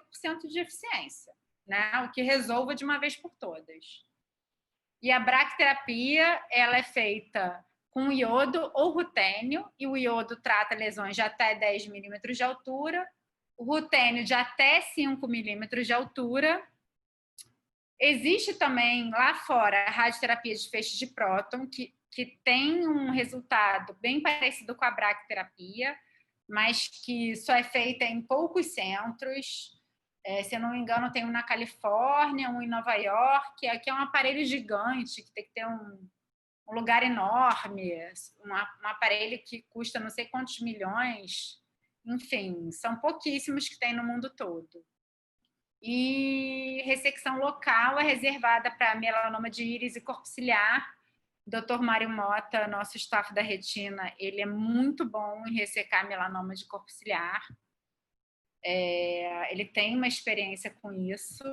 de eficiência, né? O que resolva de uma vez por todas. E a bracterapia, ela é feita com iodo ou rutênio, e o iodo trata lesões de até 10 milímetros de altura, o rutênio de até 5 milímetros de altura. Existe também lá fora a radioterapia de feixe de próton, que tem um resultado bem parecido com a bracterapia, mas que só é feita em poucos centros. Se eu não me engano, tem um na Califórnia, um em Nova York, que é um aparelho gigante, que tem que ter um lugar enorme, um aparelho que custa não sei quantos milhões. Enfim, são pouquíssimos que tem no mundo todo. E ressecção local é reservada para melanoma de íris e corpo ciliar. O Dr. Mário Mota, nosso staff da retina, ele é muito bom em ressecar melanoma de corpo ciliar. Ele tem uma experiência com isso.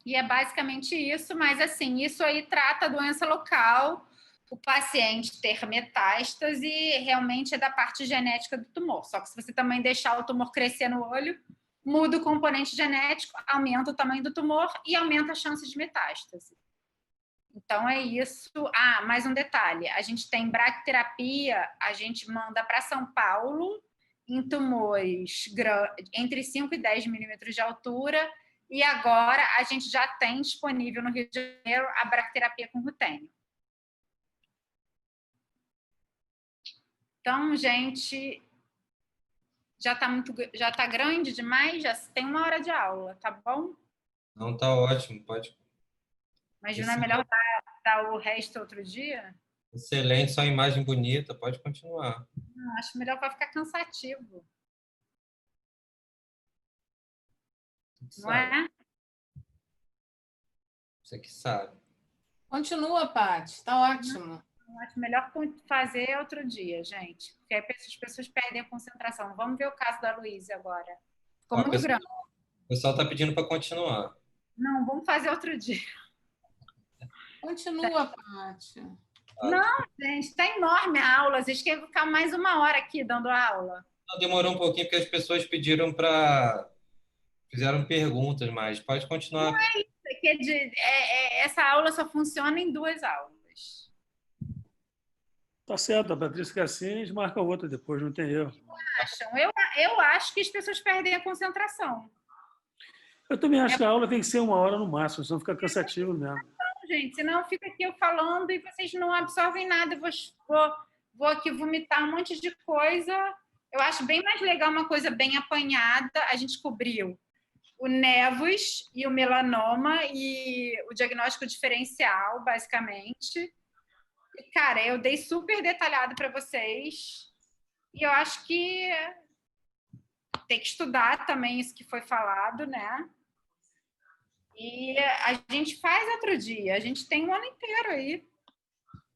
E é basicamente isso, mas assim, isso aí trata a doença local, o paciente ter metástase realmente é da parte genética do tumor. Só que se você também deixar o tumor crescer no olho, muda o componente genético, aumenta o tamanho do tumor e aumenta a chance de metástase. Então é isso. Mais um detalhe, a gente tem bracterapia, a gente manda para São Paulo em tumores entre 5 e 10 milímetros de altura, e agora a gente já tem disponível no Rio de Janeiro a bracterapia com rutênio. Então, gente, já tá grande demais, já tem 1 hora de aula, tá bom? Não, tá ótimo, pode. Mas não é melhor dar o resto outro dia? Excelente, só imagem bonita, pode continuar. Não, acho melhor, vai ficar cansativo. Não é? Você que sabe. Continua, Paty, tá ótimo. Eu acho melhor fazer outro dia, gente. Porque aí as pessoas perdem a concentração. Vamos ver o caso da Luísa agora. Ficou muito grande. O pessoal está pedindo para continuar. Não, vamos fazer outro dia. Continua, Paty. Não, gente, está enorme a aula. Vocês querem ficar mais 1 hora aqui dando aula? Não, demorou um pouquinho porque as pessoas pediram para... Fizeram perguntas, mas pode continuar. Não é isso. Essa aula só funciona em 2 aulas. Tá certo, a Patrícia quer assim, a gente marca outra depois, não tem erro. Eu acho que as pessoas perdem a concentração. Eu também acho que a aula tem que ser 1 hora no máximo, senão fica cansativo mesmo. Gente, senão fica aqui eu falando e vocês não absorvem nada. Eu vou aqui vomitar um monte de coisa. Eu acho bem mais legal uma coisa bem apanhada. A gente cobriu o nevus e o melanoma e o diagnóstico diferencial, basicamente. E, cara, eu dei super detalhado para vocês. E eu acho que tem que estudar também isso que foi falado, né? E a gente faz outro dia. A gente tem um ano inteiro aí.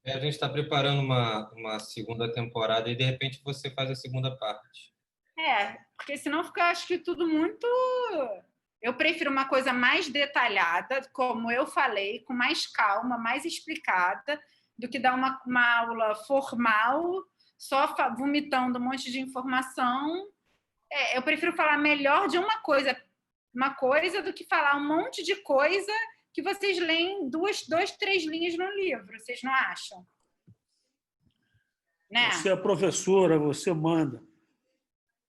A gente está preparando uma segunda temporada e, de repente, você faz a segunda parte. Porque senão fica, acho que tudo muito... Eu prefiro uma coisa mais detalhada, como eu falei, com mais calma, mais explicada, do que dar uma aula formal, só vomitando um monte de informação. Eu prefiro falar melhor de uma coisa do que falar um monte de coisa que vocês leem 2, 3 linhas no livro, vocês não acham? Né? Você é professora, você manda.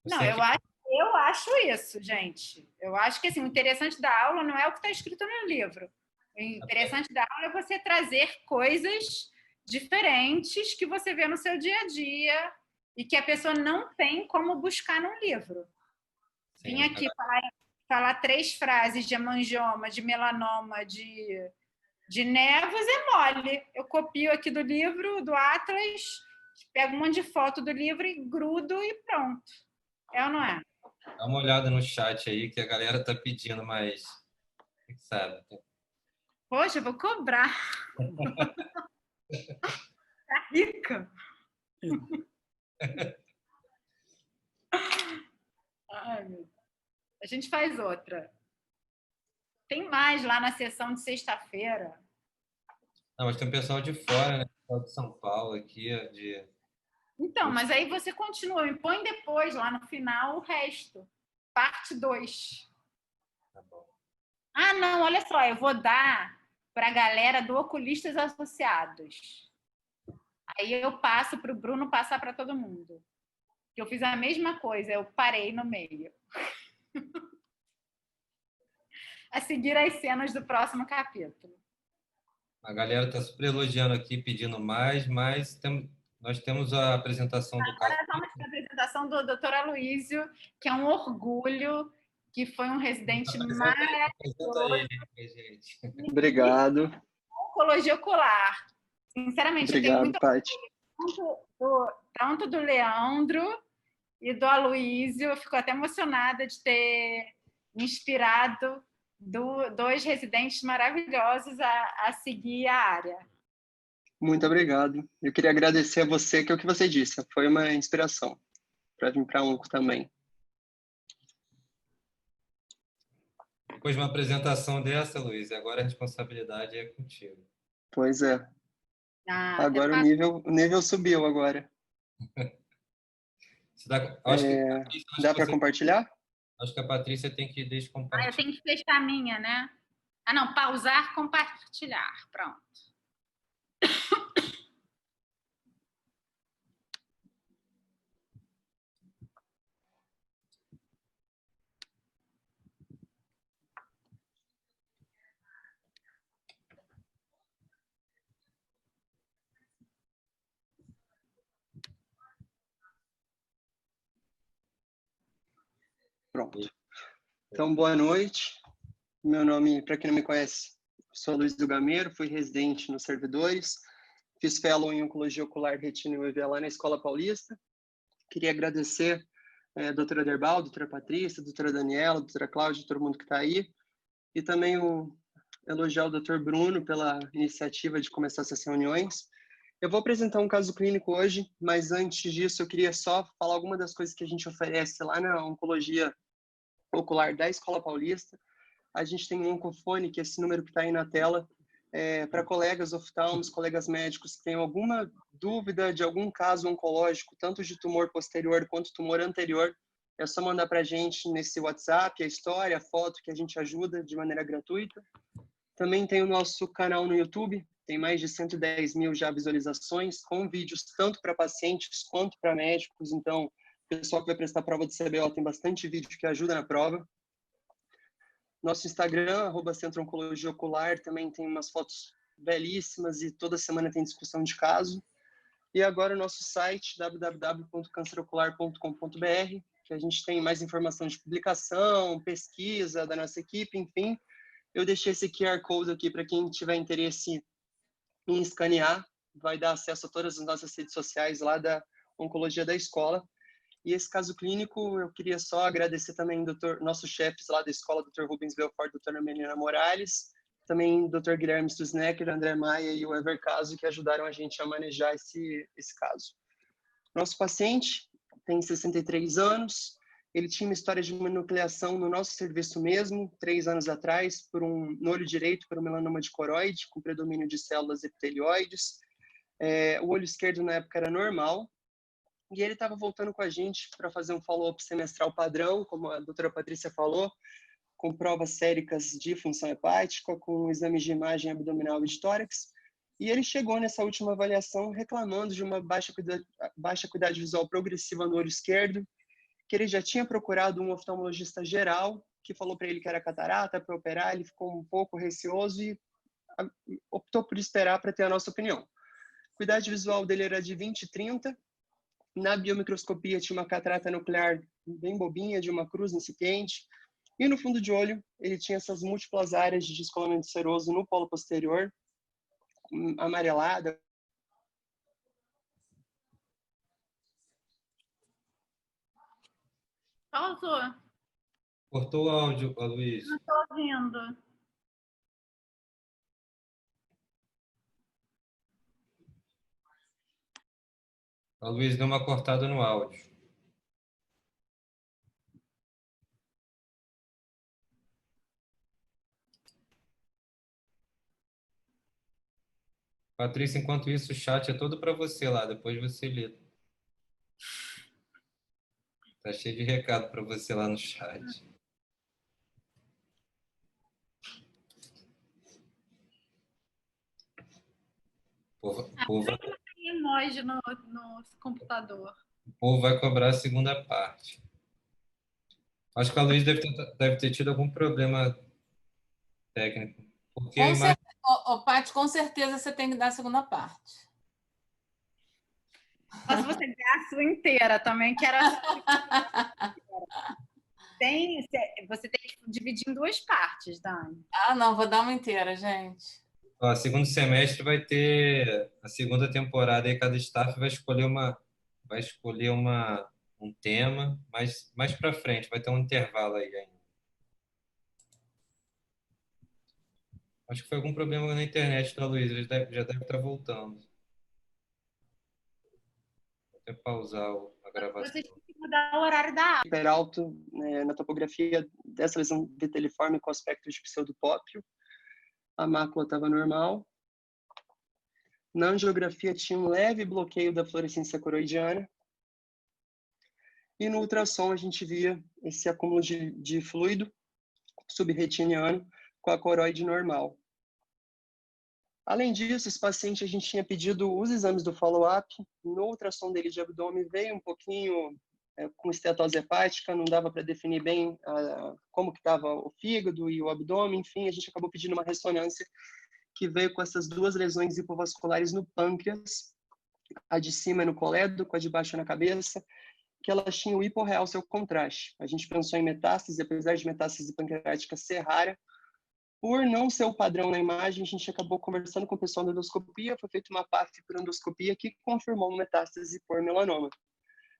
Não, eu acho isso, gente. Eu acho que assim, o interessante da aula não é o que está escrito no livro. O interessante da aula é você trazer coisas diferentes que você vê no seu dia a dia e que a pessoa não tem como buscar num livro. Vim aqui falar 3 frases de hemangioma, de melanoma, de nevus é mole. Eu copio aqui do livro, do Atlas, pego um monte de foto do livro e grudo e pronto. É ou não é? Dá uma olhada no chat aí, que a galera tá pedindo, mas... sabe? Poxa, eu vou cobrar. Tá rica. Ai, meu Deus. A gente faz outra. Tem mais lá na sessão de sexta-feira. Não, mas tem um pessoal de fora, né? Pessoal de São Paulo aqui, Então, mas aí você continua, me põe depois, lá no final, o resto. Parte 2. Tá bom. Ah, não, olha só, eu vou dar para a galera do Oculistas Associados. Aí eu passo para o Bruno passar para todo mundo. Eu fiz a mesma coisa, eu parei no meio. A seguir as cenas do próximo capítulo. A galera está super elogiando aqui, pedindo mais, mas nós temos a apresentação do caso. Agora a apresentação do Dr. Aloísio, que é um orgulho, que foi um residente maravilhoso. Gente. Obrigado. Oncologia ocular. Sinceramente, Obrigado, eu tenho muito Paty. tanto do Leandro e do Aloísio. Eu fico até emocionada de ter inspirado 2 residentes maravilhosos a seguir a área. Muito obrigado. Eu queria agradecer a você, que é o que você disse, foi uma inspiração para vir para a Onco também. Depois de uma apresentação dessa, Luiz, agora a responsabilidade é contigo. Pois é. Agora o nível subiu agora. Dá para compartilhar? Acho que a Patrícia tem que descompartilhar. Eu tenho que fechar a minha, né? Ah, não, pausar, compartilhar. Pronto. Pronto. Então, boa noite. Meu nome, para quem não me conhece, sou Luiz do Gameiro, fui residente nos servidores, fiz fellow em Oncologia Ocular, Retina e UVA lá na Escola Paulista. Queria agradecer a doutora Derbal, a doutora Patrícia, a doutora Daniela, a doutora Cláudia, todo mundo que está aí, e também elogiar o doutor Bruno pela iniciativa de começar essas reuniões. Eu vou apresentar um caso clínico hoje, mas antes disso eu queria só falar algumas das coisas que a gente oferece lá na Oncologia Ocular da Escola Paulista. A gente tem um oncofone, que é esse número que está aí na tela, para colegas oftalmos, colegas médicos que tenham alguma dúvida de algum caso oncológico, tanto de tumor posterior quanto tumor anterior, é só mandar para a gente nesse WhatsApp a história, a foto, que a gente ajuda de maneira gratuita. Também tem o nosso canal no YouTube, tem mais de 110 mil já visualizações, com vídeos tanto para pacientes quanto para médicos. Então, o pessoal que vai prestar prova de CBO tem bastante vídeo que ajuda na prova. Nosso Instagram, @Centro Oncologia Ocular, também tem umas fotos belíssimas e toda semana tem discussão de caso. E agora o nosso site, www.cancerocular.com.br, que a gente tem mais informação de publicação, pesquisa da nossa equipe, enfim. Eu deixei esse QR Code aqui para quem tiver interesse em escanear, vai dar acesso a todas as nossas redes sociais lá da Oncologia da Escola. E esse caso clínico, eu queria só agradecer também nossos chefes lá da escola, Dr. Rubens Belfort, doutora Melina Morales, também Dr. Guilherme Stusnecker, André Maia e o Ever Caso, que ajudaram a gente a manejar esse caso. Nosso paciente tem 63 anos, ele tinha uma história de uma nucleação no nosso serviço mesmo, 3 anos atrás, no olho direito, por um melanoma de coroide, com predomínio de células epitelioides. O olho esquerdo, na época, era normal, e ele estava voltando com a gente para fazer um follow-up semestral padrão, como a doutora Patrícia falou, com provas séricas de função hepática, com exames de imagem abdominal e de tórax. E ele chegou nessa última avaliação reclamando de uma baixa acuidade visual progressiva no olho esquerdo, que ele já tinha procurado um oftalmologista geral, que falou para ele que era catarata, para operar. Ele ficou um pouco receoso e optou por esperar para ter a nossa opinião. A acuidade visual dele era de 20/30, na biomicroscopia tinha uma catarata nuclear bem bobinha, de uma cruz incipiente, e no fundo de olho ele tinha essas múltiplas áreas de descolamento seroso no polo posterior, amarelada. Pausou. Cortou o áudio, Luiz. Não estou ouvindo. A Luiz deu uma cortada no áudio. Patrícia, enquanto isso, o chat é todo para você lá, depois você lê. Tá cheio de recado para você lá no chat. O povo Tem emoji no computador. vai cobrar a segunda parte. Acho que a Luiz deve ter tido algum problema técnico. Porque a imagem... Paty, com certeza você tem que dar a segunda parte. Mas você der a sua inteira também, quero você tem que dividir em 2 partes, Dani. Ah, não, vou dar uma inteira, gente. Ó, segundo semestre vai ter a segunda temporada e cada staff vai escolher um tema, mas mais para frente vai ter um intervalo aí ainda. Acho que foi algum problema na internet da Luiz, ele já deve estar voltando. Vou até pausar a gravação. Você tem que mudar o horário da aula. Hiperalto, na topografia dessa lesão viteliforme com aspecto de pseudopópio. A mácula estava normal. Na angiografia tinha um leve bloqueio da fluorescência coroidiana. E no ultrassom a gente via esse acúmulo de fluido subretiniano com a coroide normal. Além disso, esse paciente a gente tinha pedido os exames do follow-up. No ultrassom dele de abdômen veio um pouquinho com estetose hepática, não dava para definir bem como que estava o fígado e o abdômen. Enfim, a gente acabou pedindo uma ressonância que veio com essas 2 lesões hipovasculares no pâncreas, a de cima no colédoco, a de baixo na cabeça, que elas tinham hiporrealce ao contraste. A gente pensou em metástase, apesar de metástase pancreática ser rara. Por não ser o padrão na imagem, a gente acabou conversando com o pessoal da endoscopia, foi feita uma PAF por endoscopia que confirmou uma metástase por melanoma.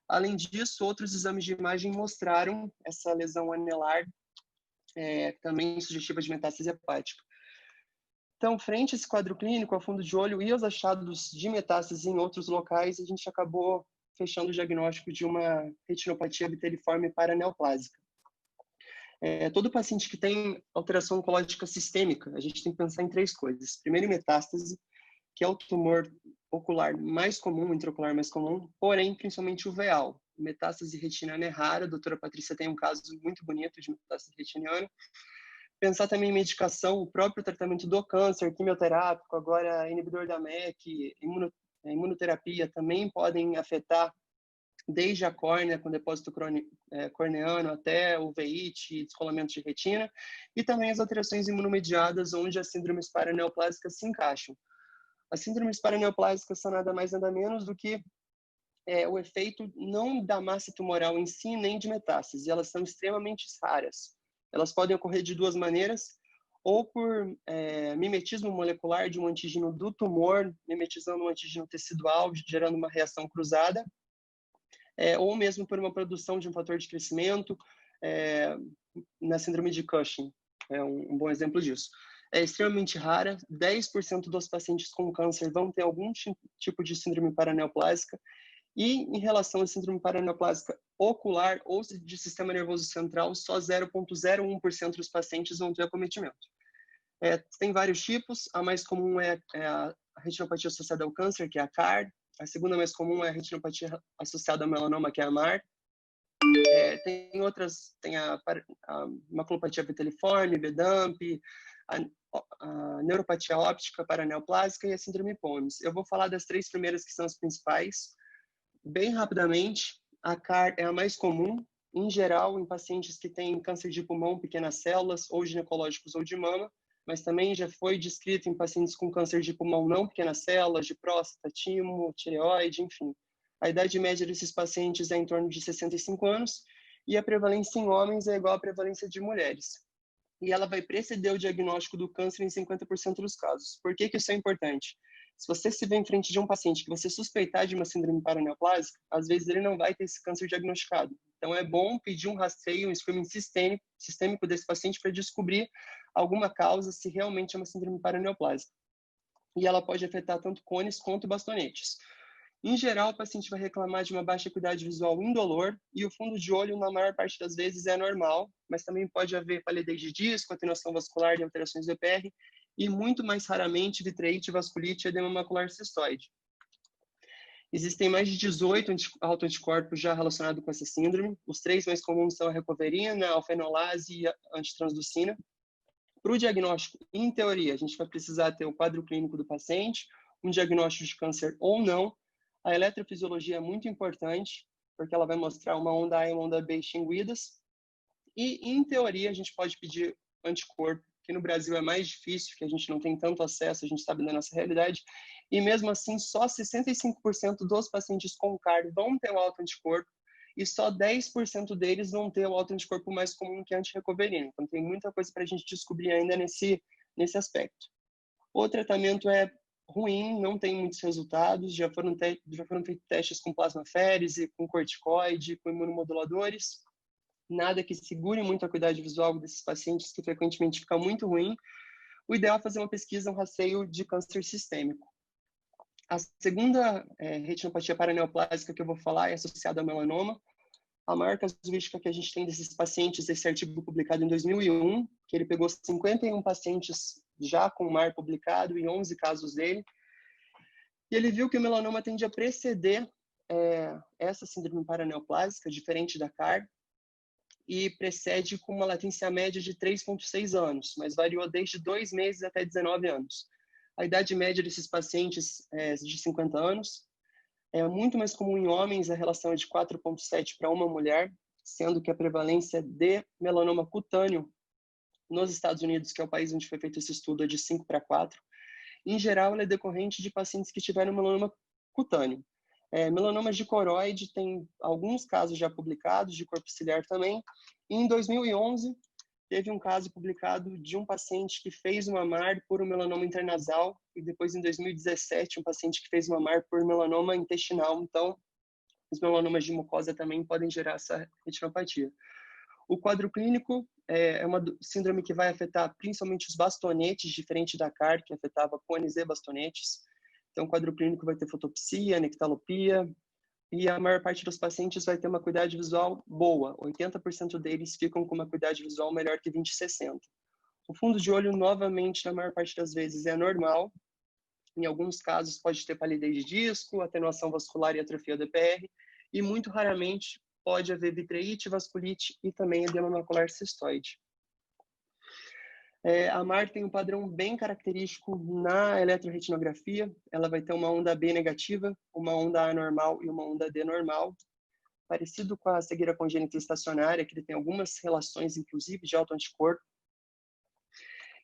Além disso, outros exames de imagem mostraram essa lesão anelar, também sugestiva de metástase hepática. Então, frente a esse quadro clínico, a fundo de olho e os achados de metástase em outros locais, a gente acabou fechando o diagnóstico de uma retinopatia viteliforme paraneoplásica. Todo paciente que tem alteração oncológica sistêmica, a gente tem que pensar em 3 coisas. Primeiro, metástase, que é o tumor ocular mais comum, intraocular mais comum, porém, principalmente uveal. Metástase retiniana é rara, a doutora Patrícia tem um caso muito bonito de metástase retiniana. Pensar também em medicação, o próprio tratamento do câncer, quimioterápico, agora inibidor da MEK, imunoterapia também podem afetar desde a córnea, com depósito corneano, até uveíte, descolamento de retina, e também as alterações imunomediadas, onde as síndromes paraneoplásicas se encaixam. As síndromes paraneoplásicas são nada mais nada menos do que o efeito não da massa tumoral em si, nem de metástase. Elas são extremamente raras. Elas podem ocorrer de duas maneiras, ou por mimetismo molecular de um antígeno do tumor, mimetizando um antígeno tecidual, gerando uma reação cruzada, ou mesmo por uma produção de um fator de crescimento, na síndrome de Cushing. É um bom exemplo disso. É extremamente rara, 10% dos pacientes com câncer vão ter algum tipo de síndrome paraneoplásica, e em relação à síndrome paraneoplásica ocular ou de sistema nervoso central, só 0,01% dos pacientes vão ter acometimento. Tem vários tipos, a mais comum é a retinopatia associada ao câncer, que é a CAR, a segunda mais comum é a retinopatia associada ao melanoma, que é a MAR. Tem outras, tem a maculopatia viteliforme, BEDAMP, a neuropatia óptica paraneoplásica e a síndrome POMS. Eu vou falar das três primeiras, que são as principais. Bem rapidamente, a CAR é a mais comum, em geral, em pacientes que têm câncer de pulmão, pequenas células, ou ginecológicos ou de mama, mas também já foi descrito em pacientes com câncer de pulmão não pequenas células, de próstata, timo, tireoide, enfim. A idade média desses pacientes é em torno de 65 anos e a prevalência em homens é igual à prevalência de mulheres. E ela vai preceder o diagnóstico do câncer em 50% dos casos. Por que isso é importante? Se você se vê em frente de um paciente que você suspeitar de uma síndrome paraneoplásica, às vezes ele não vai ter esse câncer diagnosticado. Então é bom pedir um rastreio, um screening sistêmico desse paciente para descobrir alguma causa, se realmente é uma síndrome paraneoplásica. E ela pode afetar tanto cones quanto bastonetes. Em geral, o paciente vai reclamar de uma baixa acuidade visual indolor e o fundo de olho, na maior parte das vezes, é normal, mas também pode haver palidez de disco, atenuação vascular e alterações do EPR, e muito mais raramente vitreite, vasculite e edema macular cistoide. Existem mais de 18 autoanticorpos já relacionados com essa síndrome. Os três mais comuns são a recoverina, a alfenolase e a antitransducina. Para o diagnóstico, em teoria, a gente vai precisar ter o quadro clínico do paciente, um diagnóstico de câncer ou não. A eletrofisiologia é muito importante, porque ela vai mostrar uma onda A e uma onda B extinguidas. E, em teoria, a gente pode pedir anticorpo, que no Brasil é mais difícil, que a gente não tem tanto acesso, a gente sabe da nossa realidade. E, mesmo assim, só 65% dos pacientes com CAR vão ter o autoanticorpo e só 10% deles vão ter o autoanticorpo mais comum, que é a antirrecoverina. Então, tem muita coisa para a gente descobrir ainda nesse aspecto. O tratamento é ruim, não tem muitos resultados, já foram feitos testes com plasmaférese, com corticoide, com imunomoduladores, nada que segure muito a acuidade visual desses pacientes, que frequentemente fica muito ruim. O ideal é fazer uma pesquisa, um rastreio de câncer sistêmico. A segunda retinopatia paraneoplásica que eu vou falar é associada ao melanoma. A maior casuística que a gente tem desses pacientes, esse artigo publicado em 2001, que ele pegou 51 pacientes já com MAR publicado e 11 casos dele, e ele viu que o melanoma tende a preceder essa síndrome paraneoplásica, diferente da CAR, e precede com uma latência média de 3,6 anos, mas variou desde 2 meses até 19 anos. A idade média desses pacientes é de 50 anos. É muito mais comum em homens, a relação é de 4,7 para uma mulher, sendo que a prevalência de melanoma cutâneo nos Estados Unidos, que é o país onde foi feito esse estudo, é de 5 para 4. Em geral, ela é decorrente de pacientes que tiveram melanoma cutâneo. Melanomas de coroide tem alguns casos já publicados, de corpo ciliar também. E em 2011, teve um caso publicado de um paciente que fez uma MAR por um melanoma intranasal, e depois, em 2017, um paciente que fez uma MAR por melanoma intestinal. Então, os melanomas de mucosa também podem gerar essa retinopatia. O quadro clínico é uma síndrome que vai afetar principalmente os bastonetes, diferente da CAR, que afetava cones e bastonetes. Então, o quadro clínico vai ter fotopsia, nectalopia, e a maior parte dos pacientes vai ter uma acuidade visual boa. 80% deles ficam com uma acuidade visual melhor que 20/60. O fundo de olho, novamente, na maior parte das vezes, é normal. Em alguns casos, pode ter palidez de disco, atenuação vascular e atrofia do EPR, e muito raramente pode haver vitreite, vasculite e também edema macular cistoide. A MAR tem um padrão bem característico na eletroretinografia. Ela vai ter uma onda B negativa, uma onda A normal e uma onda D normal. parecido com a cegueira congênita estacionária, que ele tem algumas relações, inclusive, de autoanticorpo.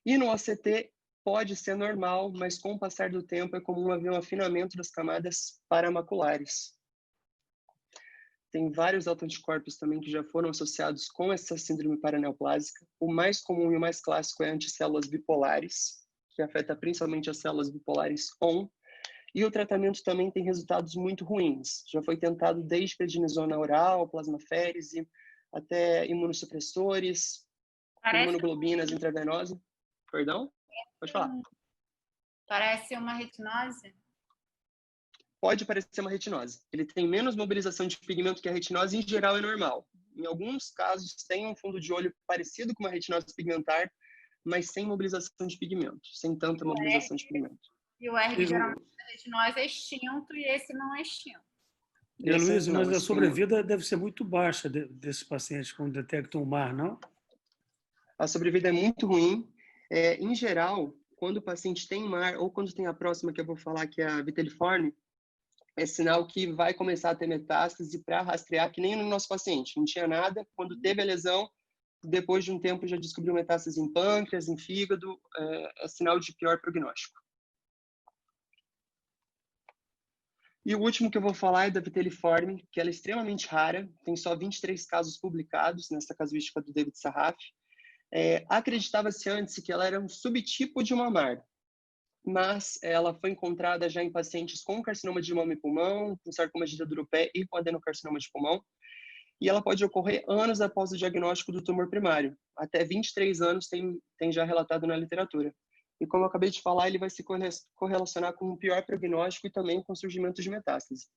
E no OCT pode ser normal, mas com o passar do tempo é comum haver um afinamento das camadas paramaculares. Tem vários autoanticorpos também que já foram associados com essa síndrome paraneoplásica. O mais comum e o mais clássico é anticélulas bipolares, que afeta principalmente as células bipolares ON. E o tratamento também tem resultados muito ruins. Já foi tentado desde prednisona oral, plasmaférese, até imunossupressores, imunoglobulinas intravenosas. Perdão? Pode falar. Parece uma retinose? Pode parecer uma retinose. Ele tem menos mobilização de pigmento que a retinose, em geral é normal. Em alguns casos tem um fundo de olho parecido com uma retinose pigmentar, mas sem mobilização de pigmento, sem tanta mobilização de pigmento. E o R geralmente da retinose é extinto e esse não é extinto. E, Luiz, mas a sobrevida deve ser muito baixa desses pacientes quando detectam o mar, não? A sobrevida é muito ruim. Em geral, quando o paciente tem mar, ou quando tem a próxima que eu vou falar, que é a viteliforme, é sinal que vai começar a ter metástase para rastrear, que nem no nosso paciente. Não tinha nada, quando teve a lesão, depois de um tempo já descobriu metástase em pâncreas, em fígado, é sinal de pior prognóstico. E o último que eu vou falar é da viteliforme, que ela é extremamente rara, tem só 23 casos publicados nessa casuística do David Sarraf. Acreditava-se antes que ela era um subtipo de uma MAR, mas ela foi encontrada já em pacientes com carcinoma de mama e pulmão, com sarcoma de dedo do pé e com adenocarcinoma de pulmão, e ela pode ocorrer anos após o diagnóstico do tumor primário. Até 23 anos tem já relatado na literatura. E como eu acabei de falar, ele vai se correlacionar com um pior prognóstico e também com o surgimento de metástase.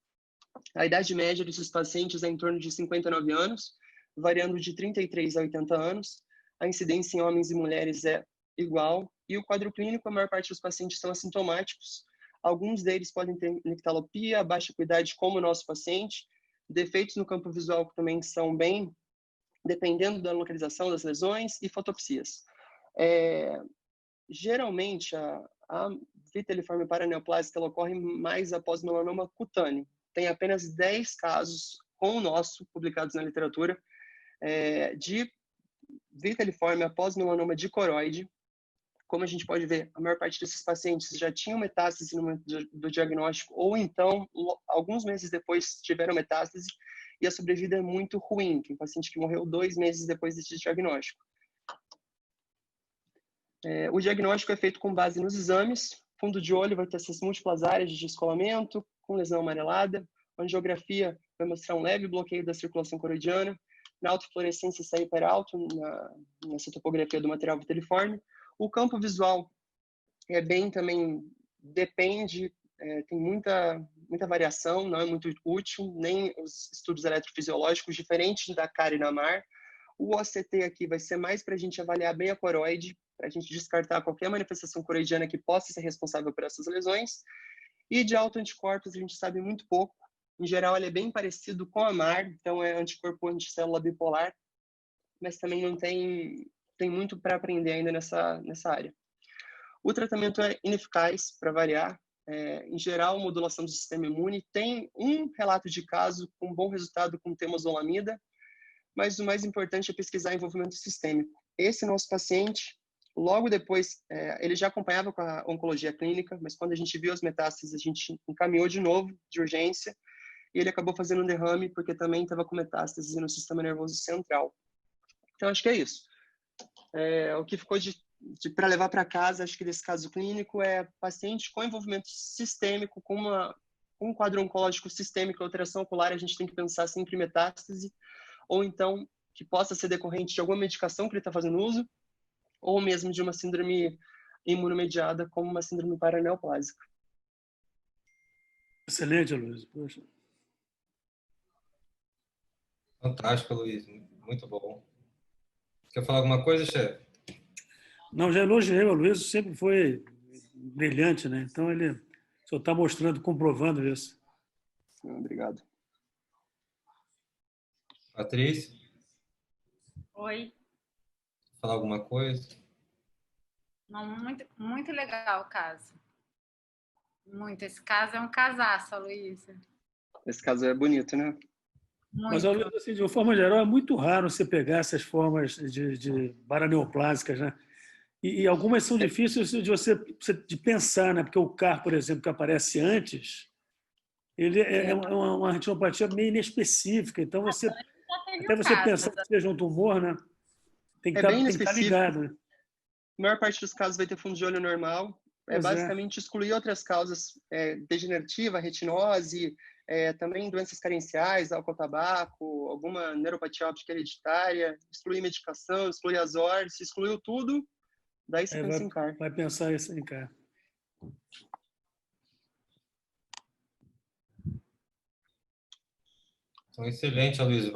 A idade média desses pacientes é em torno de 59 anos, variando de 33 a 80 anos. A incidência em homens e mulheres é igual. E o quadro clínico, a maior parte dos pacientes são assintomáticos. Alguns deles podem ter nictalopia, baixa acuidade, como o nosso paciente. Defeitos no campo visual que também são bem, dependendo da localização das lesões, e fotopsias. Geralmente, a viteliforme paraneoplásica ela ocorre mais após melanoma cutâneo. Tem apenas 10 casos com o nosso, publicados na literatura, de viteliforme após melanoma dicoroide. Como a gente pode ver, a maior parte desses pacientes já tinham metástase no momento do diagnóstico, ou então, alguns meses depois, tiveram metástase, e a sobrevida é muito ruim. Tem paciente que morreu 2 meses depois desse diagnóstico. O diagnóstico é feito com base nos exames. Fundo de olho vai ter essas múltiplas áreas de descolamento, com lesão amarelada. A angiografia vai mostrar um leve bloqueio da circulação coroidiana. Na autofluorescência sai hiperalto nessa topografia do material viteliforme. O campo visual também depende, tem muita variação, não é muito útil, nem os estudos eletrofisiológicos, diferentes da CAR e da MAR. O OCT aqui vai ser mais para a gente avaliar bem a coroide, para a gente descartar qualquer manifestação coroidiana que possa ser responsável por essas lesões. E de autoanticorpos a gente sabe muito pouco. Em geral, ele é bem parecido com a MAR, então é anticorpo anticélula bipolar, mas também não tem muito para aprender ainda nessa área. O tratamento é ineficaz, para variar. Em geral, modulação do sistema imune. Tem um relato de caso com bom resultado com temozolomida, mas o mais importante é pesquisar envolvimento sistêmico. Esse nosso paciente, logo depois, ele já acompanhava com a oncologia clínica, mas quando a gente viu as metástases, a gente encaminhou de novo, de urgência, e ele acabou fazendo um derrame, porque também estava com metástases no sistema nervoso central. Então, acho que é isso. O que ficou para levar para casa, acho que desse caso clínico, é paciente com envolvimento sistêmico, com um quadro oncológico sistêmico, alteração ocular, a gente tem que pensar sempre em metástase, ou então que possa ser decorrente de alguma medicação que ele está fazendo uso, ou mesmo de uma síndrome imunomediada, como uma síndrome paraneoplásica. Excelente, Luiz. Poxa. Fantástico, Luiz. Muito bom. Quer falar alguma coisa, chefe? Não, já elogiei o Luiz, sempre foi brilhante, né? Então ele só está mostrando, comprovando isso. Obrigado. Patrícia? Oi. Falar alguma coisa? Não, muito legal o caso. Muito. Esse caso é um casaço, Luísa. Esse caso é bonito, né? Mas, Muito. assim, de uma forma geral, é muito raro você pegar essas formas de paraneoplásicas, né? E algumas são difíceis de você de pensar, né? Porque o CAR, por exemplo, que aparece antes, ele é uma retinopatia meio inespecífica. Então, até você pensar que seja um tumor, né? Tem que É bem estar inespecífico. ligado, né? A maior parte dos casos vai ter fundo de olho normal. Pois é. Basicamente excluir outras causas degenerativa, retinose, também doenças carenciais, álcool, tabaco, alguma neuropatia óptica hereditária, excluir medicação, excluir as ORs, se excluiu tudo, daí você pensa em CAR. Vai pensar isso em CAR. Então, excelente, Luiz.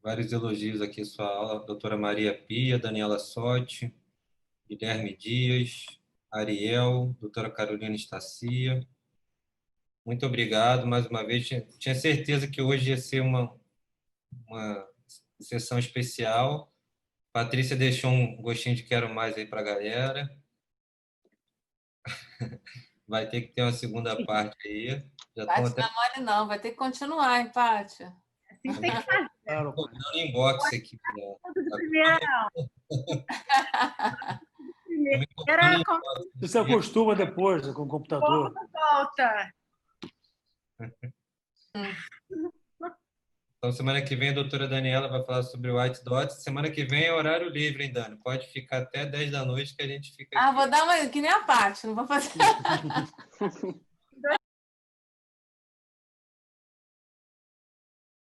Vários elogios aqui à sua aula. Doutora Maria Pia, Daniela Sotti, Guilherme Dias, Ariel, doutora Carolina Estacia. Muito obrigado mais uma vez. Tinha certeza que hoje ia ser uma sessão especial. Patrícia deixou um gostinho de quero mais aí para a galera. Vai ter que ter uma segunda parte aí. Já estão Paty, até não é mole não, vai ter que continuar, hein, Paty? Assim tem que fazer. Claro, dando inbox aqui. De primeira, primeira você se acostuma depois com o computador. volta. Então, semana que vem a doutora Daniela vai falar sobre white dots. Semana que vem é horário livre, hein, Dani? Pode ficar até 10 da noite que a gente fica aqui. Vou dar uma... Que nem a Paty, não vou fazer.